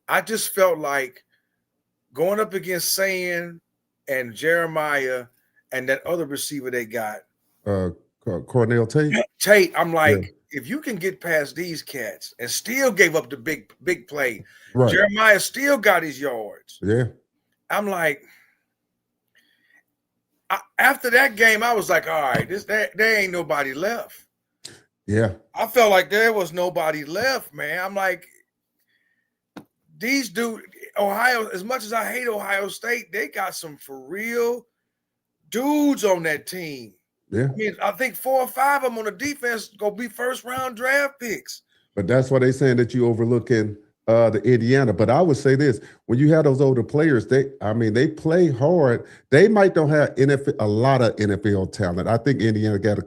I just felt like going up against Sayan and Jeremiah and that other receiver they got, Cornell Tate. I'm like, if you can get past these cats and still gave up the big play, Right. Jeremiah still got his yards. Yeah. I'm like, after that game, I was like, all right, there ain't nobody left. Yeah. I felt like there was nobody left, man. I'm like, these dudes, Ohio, as much as I hate Ohio State, they got some for real dudes on that team. Yeah. I mean, I think 4 or 5 of them on the defense gonna be first-round draft picks. But that's why they're saying that you overlooking the Indiana. But I would say this: when you have those older players, they play hard. They might don't have a lot of NFL talent. I think Indiana got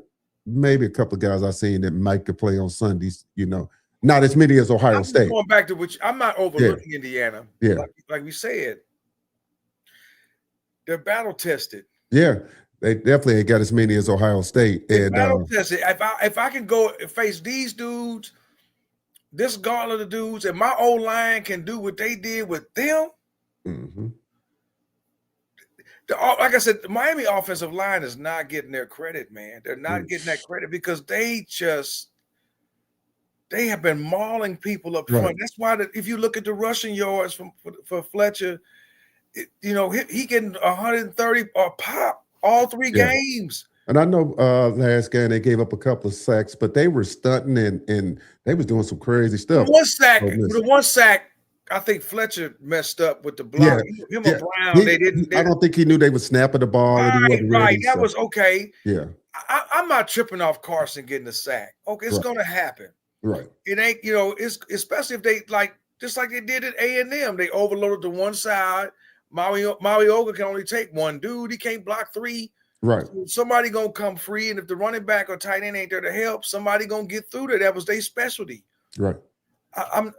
maybe a couple of guys I've seen that might could play on Sundays. Not as many as Ohio State. Going back to which I'm not overlooking Indiana. Yeah. Like we said, they're battle tested. Yeah. They definitely ain't got as many as Ohio State. And battle tested. If I can go and face these dudes, this gauntlet of dudes, and my old line can do what they did with them. Mm-hmm. Like I said, the Miami offensive line is not getting their credit, man. They're not getting that credit because they have been mauling people up front. That's why if you look at the rushing yards for Fletcher, he getting 130 or pop all 3 games. And I know last game they gave up a couple of sacks, but they were stunting and they was doing some crazy stuff. The one sack, I think Fletcher messed up with the block. Him or Brown, they didn't. I don't think he knew they were snapping the ball. Right. That was okay. Yeah. I'm not tripping off Carson getting a sack. Okay, it's going to happen. Right. It ain't, it's especially if they just like they did at A&M. They overloaded the one side. Mario can only take one dude. He can't block 3. Right. So somebody gonna come free, and if the running back or tight end ain't there to help, somebody gonna get through there. That was their specialty. Right. I'm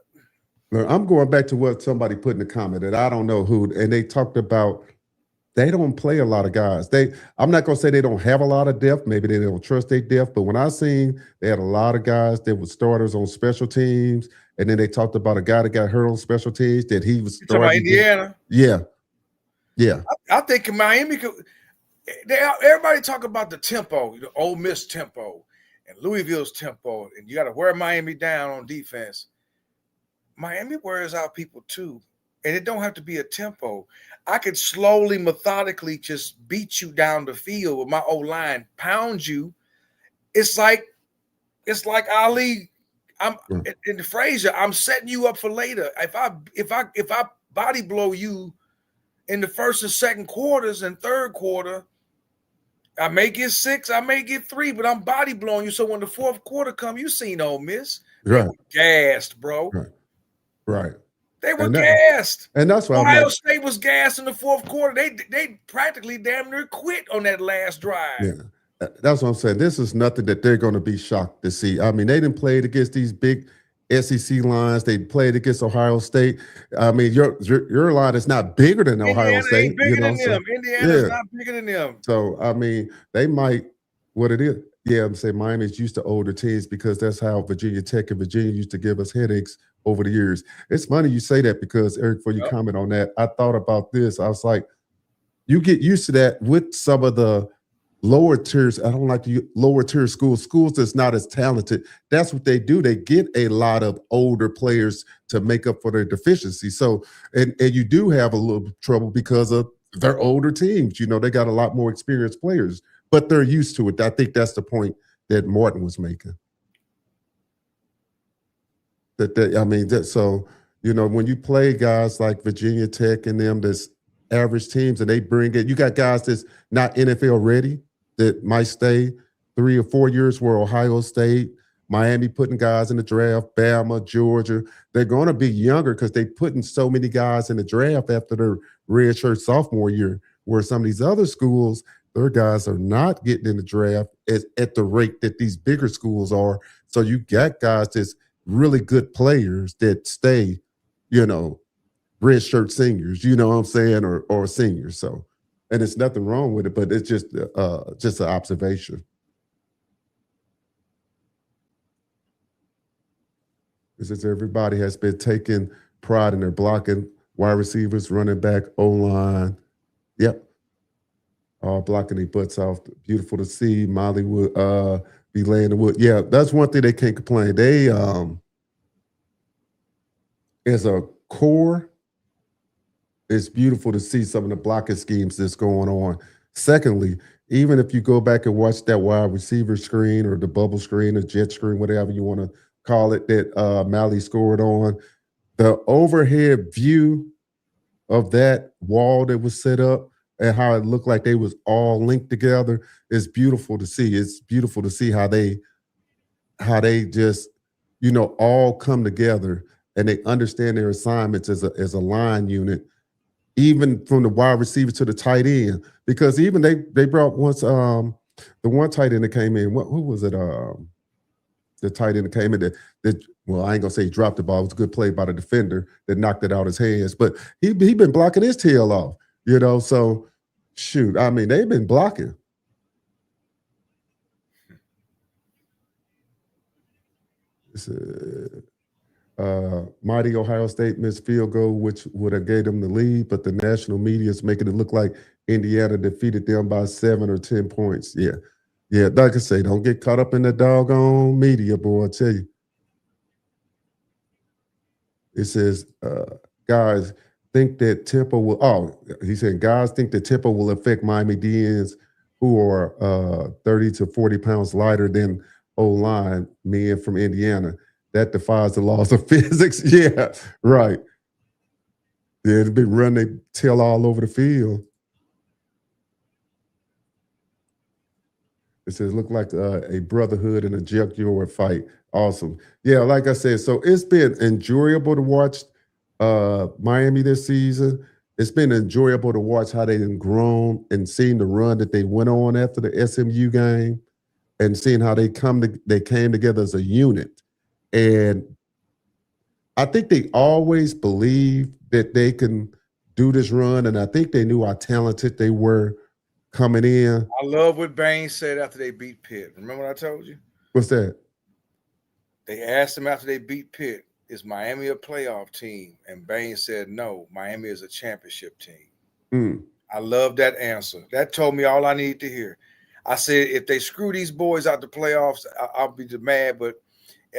going back to what somebody put in the comment that I don't know who, and they talked about they don't play a lot of guys. I'm not gonna say they don't have a lot of depth. Maybe they don't trust their depth, but when I seen they had a lot of guys that were starters on special teams, and then they talked about a guy that got hurt on special teams that he was starting. About Indiana. Yeah. I think Miami could. Everybody talk about the tempo, the Ole Miss tempo, and Louisville's tempo, and you got to wear Miami down on defense. Miami wears out people too, and it don't have to be a tempo. I could slowly, methodically just beat you down the field with my O-line, pound you. It's like Ali. I'm in the Frazier. I'm setting you up for later. If I body blow you in the first and second quarters and third quarter, I may get 6, I may get 3, but I'm body blowing you. So when the fourth quarter come, you seen Ole Miss. They were gassed, bro. Right. They were gassed. And that's why Ohio State was gassed in the fourth quarter. They practically damn near quit on that last drive. Yeah. That's what I'm saying. This is nothing that they're going to be shocked to see. I mean, they didn't play against these big SEC lines. They played against Ohio State. I mean, your line is not bigger than Ohio State. Indiana's not bigger than them. So, I mean, they might, what it is. Yeah, I'm saying Miami's used to older teams because that's how Virginia Tech and Virginia used to give us headaches over the years. It's funny you say that because, Eric, before you comment on that, I thought about this. I was like, you get used to that with some of the lower tiers. I don't like to use lower tier schools that's not as talented. That's what they do. They get a lot of older players to make up for their deficiency. So, and you do have a little trouble because of their older teams. They got a lot more experienced players, but they're used to it. I think that's the point that Martin was making. So, when you play guys like Virginia Tech and them, that's average teams, and they bring it, you got guys that's not NFL ready that might stay 3 or 4 years, where Ohio State, Miami putting guys in the draft, Bama, Georgia, they're going to be younger because they putting so many guys in the draft after their redshirt sophomore year, where some of these other schools, their guys are not getting in the draft at the rate that these bigger schools are. So you got guys that's really good players that stay, redshirt seniors, you know what I'm saying, or seniors. So, and it's nothing wrong with it, but it's just an observation. It says everybody has been taking pride in their blocking, wide receivers, running back, O-line. Yep. All blocking their butts off. Beautiful to see. Mollywood, be laying the wood. Yeah, that's one thing they can't complain. They as a core, it's beautiful to see some of the blocking schemes that's going on. Secondly, even if you go back and watch that wide receiver screen or the bubble screen or jet screen, whatever you want to call it, that Malley scored on, the overhead view of that wall that was set up and how it looked like they was all linked together is beautiful to see. It's beautiful to see how they just, all come together and they understand their assignments as a line unit, even from the wide receiver to the tight end. Because even they brought once the one tight end that came in, who was it? The tight end that came in that well, I ain't gonna say he dropped the ball. It was a good play by the defender that knocked it out his hands. But he been blocking his tail off, So shoot, I mean, they've been blocking. Mighty Ohio State missed field goal, which would have gave them the lead, but the national media is making it look like Indiana defeated them by 7 or 10 points. Yeah. Like I say, don't get caught up in the doggone media, boy. I tell you. It says, guys think that tempo will. Oh, he said, guys think that tempo will affect Miami DNs who are 30 to 40 pounds lighter than O-line men from Indiana. That defies the laws of physics. Yeah, right. Yeah, they've been running their tail all over the field. It says, look like a brotherhood in a junkyard fight. Awesome. Yeah, like I said, so it's been enjoyable to watch Miami this season. It's been enjoyable to watch how they've grown and seeing the run that they went on after the SMU game and seeing how they came together as a unit. And I think they always believed that they can do this run, and I think they knew how talented they were coming in. I love what Bain said after they beat Pitt. Remember what I told you? What's that? They asked him after they beat Pitt, is Miami a playoff team? And Bain said, no, Miami is a championship team. I love that answer. That told me all I needed to hear. I said, if they screw these boys out the playoffs, I'll be mad. But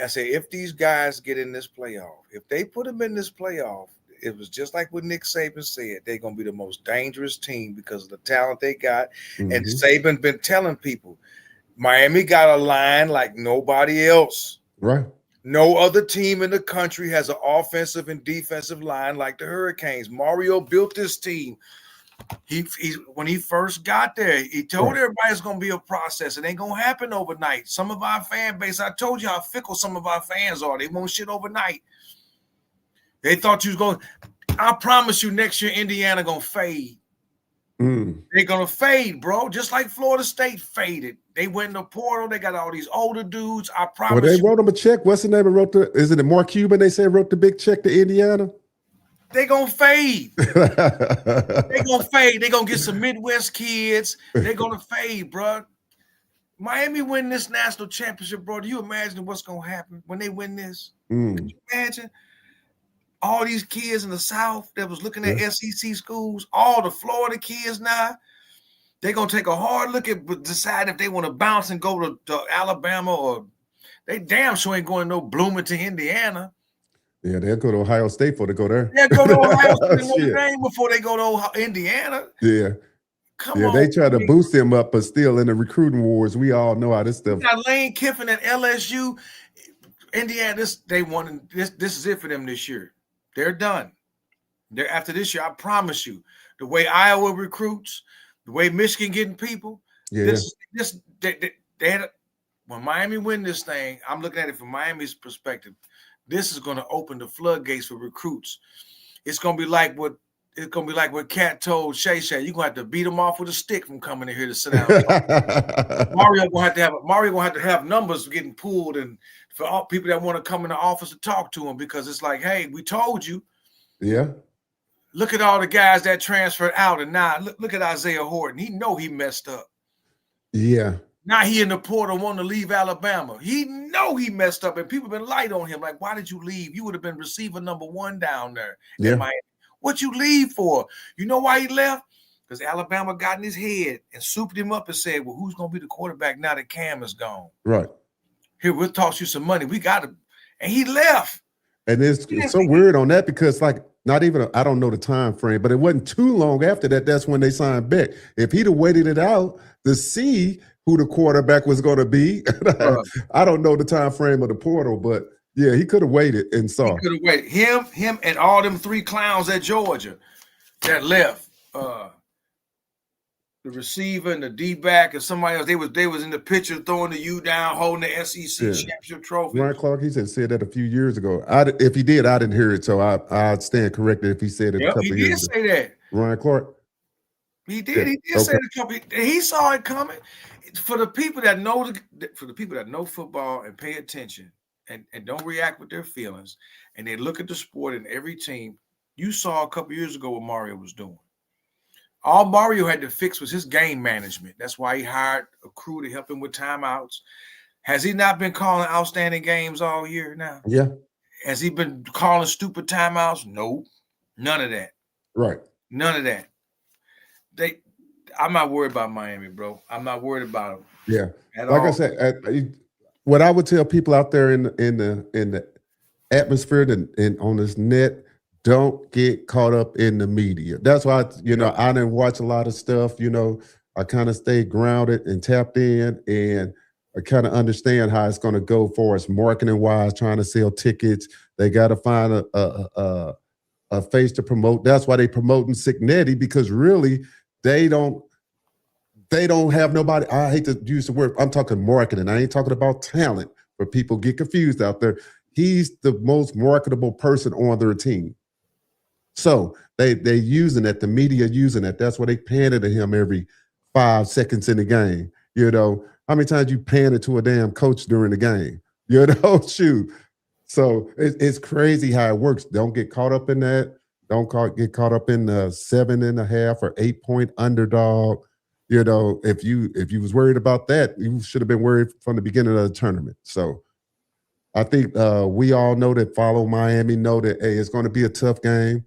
I said, if these guys get in this playoff, if they put them in this playoff, it was just like what Nick Saban said. They're going to be the most dangerous team because of the talent they got. Mm-hmm. And Saban been telling people, Miami got a line like nobody else. Right. No other team in the country has an offensive and defensive line like the Hurricanes. Mario built this team. He when he first got there, he told everybody it's going to be a process. It ain't going to happen overnight. Some of our fan base, I told you how fickle some of our fans are. They won't shit overnight. They thought you was going. I promise you, next year Indiana going to fade. They're going to fade, bro. Just like Florida State faded. They went in the portal. They got all these older dudes. I promise. Well, they wrote them a check. What's the name? Is it Mark Cuban? They say wrote the big check to Indiana. They gonna fade. They gonna fade. They gonna get some Midwest kids. They gonna fade, bro. Miami win this national championship, bro. Do you imagine what's gonna happen when they win this? Can you imagine all these kids in the South that was looking at SEC schools, all the Florida kids now? They're gonna take a hard look at decide if they want to bounce and go to Alabama, or they damn sure ain't going to no Bloomington, Indiana. Yeah, they'll go to Ohio State before they go there. They'll go to Ohio State before they go to Indiana. Yeah. Come on. They try to boost them up, but still in the recruiting wars, we all know how this stuff. You got Lane Kiffin at LSU. Indiana, this is it for them this year. They're done. After this year, I promise you, the way Iowa recruits, the way Michigan getting people, when Miami win this thing, I'm looking at it from Miami's perspective. This is going to open the floodgates for recruits. It's going to be like what Cat told Shay. You're going to have to beat him off with a stick from coming in here to sit down. Mario going to have to have numbers getting pulled, and for all people that want to come in the office to talk to him, because it's like, hey, we told you. Yeah. Look at all the guys that transferred out, and now look at Isaiah Horton. He know he messed up. Yeah. Now he in the portal wanting to leave Alabama. He know he messed up, and people been light on him. Like, why did you leave? You would have been receiver number 1 down there in Miami. What you leave for? You know why he left? because Alabama got in his head and souped him up and said, well, who's going to be the quarterback now that Cam is gone? Right. Here, we'll toss you some money. We got him. And he left. And it's so weird on that because, like, not even, I don't know the time frame, but it wasn't too long after that. That's when they signed Beck. If he'd have waited it out to see who the quarterback was going to be, I don't know the time frame of the portal, but yeah, he could have waited and saw. He could have waited. Him, and all them 3 clowns at Georgia that left. The receiver and the D-back and somebody else, they was in the picture throwing the U down, holding the SEC championship trophy. Ryan Clark, he said that a few years ago. If he did, I didn't hear it, so I'd stand corrected if he said it a couple of years ago. He did say that. Ryan Clark? He did. Yeah. He did say it a couple. He saw it coming. For the people that know football and pay attention and don't react with their feelings, and they look at the sport and every team, you saw a couple years ago what Mario was doing. All Mario had to fix was his game management. That's why he hired a crew to help him with timeouts. Has he not been calling outstanding games all year now? Yeah. Has he been calling stupid timeouts? No. None of that. Right. None of that. I'm not worried about Miami, bro. I'm not worried about them. Yeah. Like I said, what I would tell people out there in the atmosphere and on this net, don't get caught up in the media. That's why, I didn't watch a lot of stuff. I kind of stayed grounded and tapped in, and I kind of understand how it's going to go for us marketing-wise, trying to sell tickets. They got to find a face to promote. That's why they promoting Signetti, because really they don't have nobody. I hate to use the word. I'm talking marketing. I ain't talking about talent, where people get confused out there. He's the most marketable person on their team. So they using it, the media using it. That's why they pander to him every 5 seconds in the game. How many times you pander to a damn coach during the game? Shoot. So it's crazy how it works. Don't get caught up in that. Don't get caught up in the 7.5 or 8 point underdog. If you was worried about that, you should have been worried from the beginning of the tournament. So I think we all know that follow Miami know that, hey, it's going to be a tough game.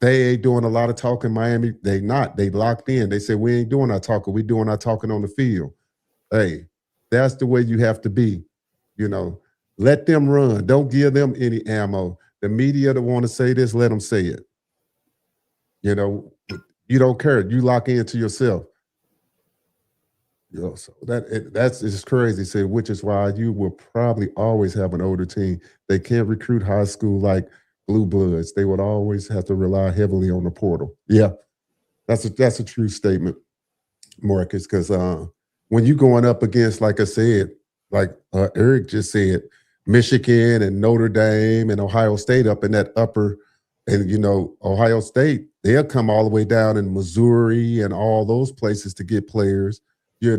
They ain't doing a lot of talking. Miami, they not. They locked in. They said, we ain't doing our talking. We doing our talking on the field. Hey, that's the way you have to be. Let them run. Don't give them any ammo. The media that want to say this, let them say it. You don't care. You lock into yourself. So that's just crazy. Say, which is why you will probably always have an older team. They can't recruit high school like blue bloods. They would always have to rely heavily on the portal. Yeah, that's a true statement, Marcus. Because when you going up against, like I said, like Eric just said, Michigan and Notre Dame and Ohio State up in that upper, and Ohio State, they'll come all the way down in Missouri and all those places to get players. You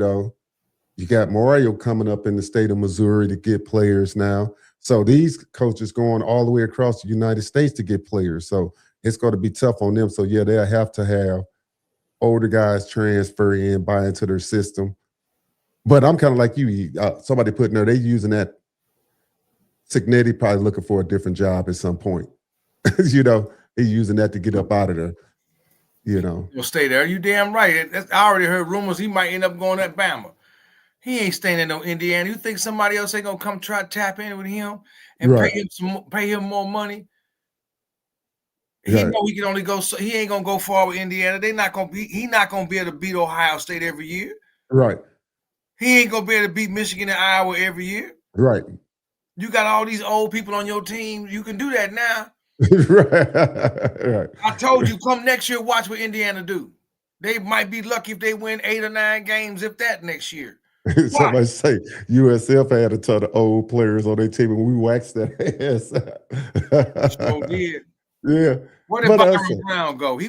got Mario coming up in the state of Missouri to get players now. So these coaches going all the way across the United States to get players. So it's going to be tough on them. So, yeah, they'll have to have older guys transfer in, buy into their system. But I'm kind of like you. Somebody put in there, they using that. Signetti probably looking for a different job at some point. He's using that to get up out of there. You'll stay there. You damn right. I already heard rumors he might end up going at Bama. He ain't staying in no Indiana. You think somebody else ain't gonna come try to tap in with him and pay him more money? He know he can only go. So he ain't gonna go far with Indiana. He not gonna be able to beat Ohio State every year. Right. He ain't gonna be able to beat Michigan and Iowa every year. Right. You got all these old people on your team. You can do that now. Right. I told you, come next year, watch what Indiana do. They might be lucky if they win 8 or 9 games, if that, next year. Somebody say USF had a ton of old players on their team and we waxed that ass. Sure did. Yeah. Where did Byron Brown go? He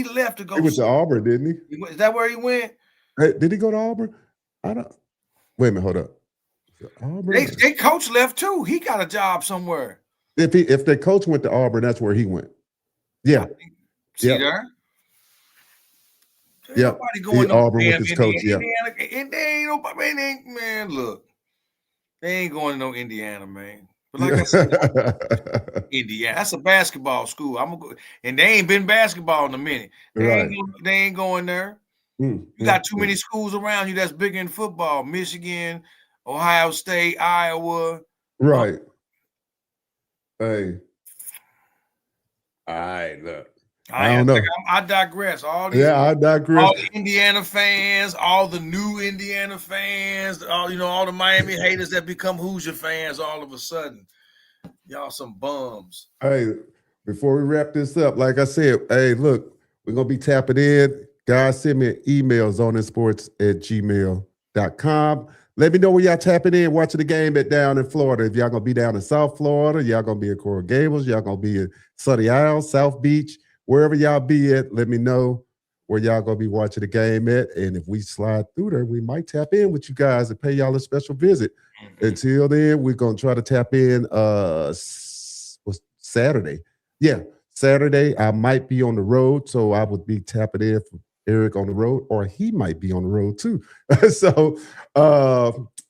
left to go. He went to Auburn, didn't he? Is that where he went? Hey, did he go to Auburn? Wait a minute, hold up. Auburn? They coach left too. He got a job somewhere. If the coach went to Auburn, that's where he went. Yeah. See there? Yeah. Nobody going to Auburn with his coach. Yeah. And they ain't nobody. Man, look, they ain't going to no Indiana, man. But like I said, Indiana, that's a basketball school. I'm gonna go, and they ain't been basketball in a minute. They ain't going there. You got too many schools around you that's bigger in football. Michigan, Ohio State, Iowa. Right. Hey. All right, look. I don't know. I digress. I digress. All the Indiana fans, all the new Indiana fans, all the Miami haters that become Hoosier fans all of a sudden. Y'all some bums. Hey, before we wrap this up, like I said, hey, look, we're going to be tapping in. Guys, send me emails zoninsports@gmail.com. Let me know where y'all tapping in, watching the game down in Florida. If y'all going to be down in South Florida, y'all going to be in Coral Gables, y'all going to be in Sunny Isle, South Beach, wherever y'all be at, let me know where y'all going to be watching the game at. And if we slide through there, we might tap in with you guys and pay y'all a special visit. Until then, we're going to try to tap in Saturday. Yeah, Saturday, I might be on the road, so I would be tapping in for Eric on the road, or he might be on the road too. So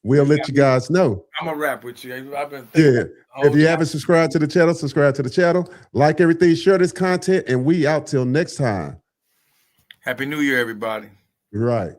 we'll let you guys know. I'm going to rap with you. I've been thinking. If you haven't subscribed to the channel, subscribe to the channel. Like everything, share this content, and we out till next time. Happy New Year, everybody. Right.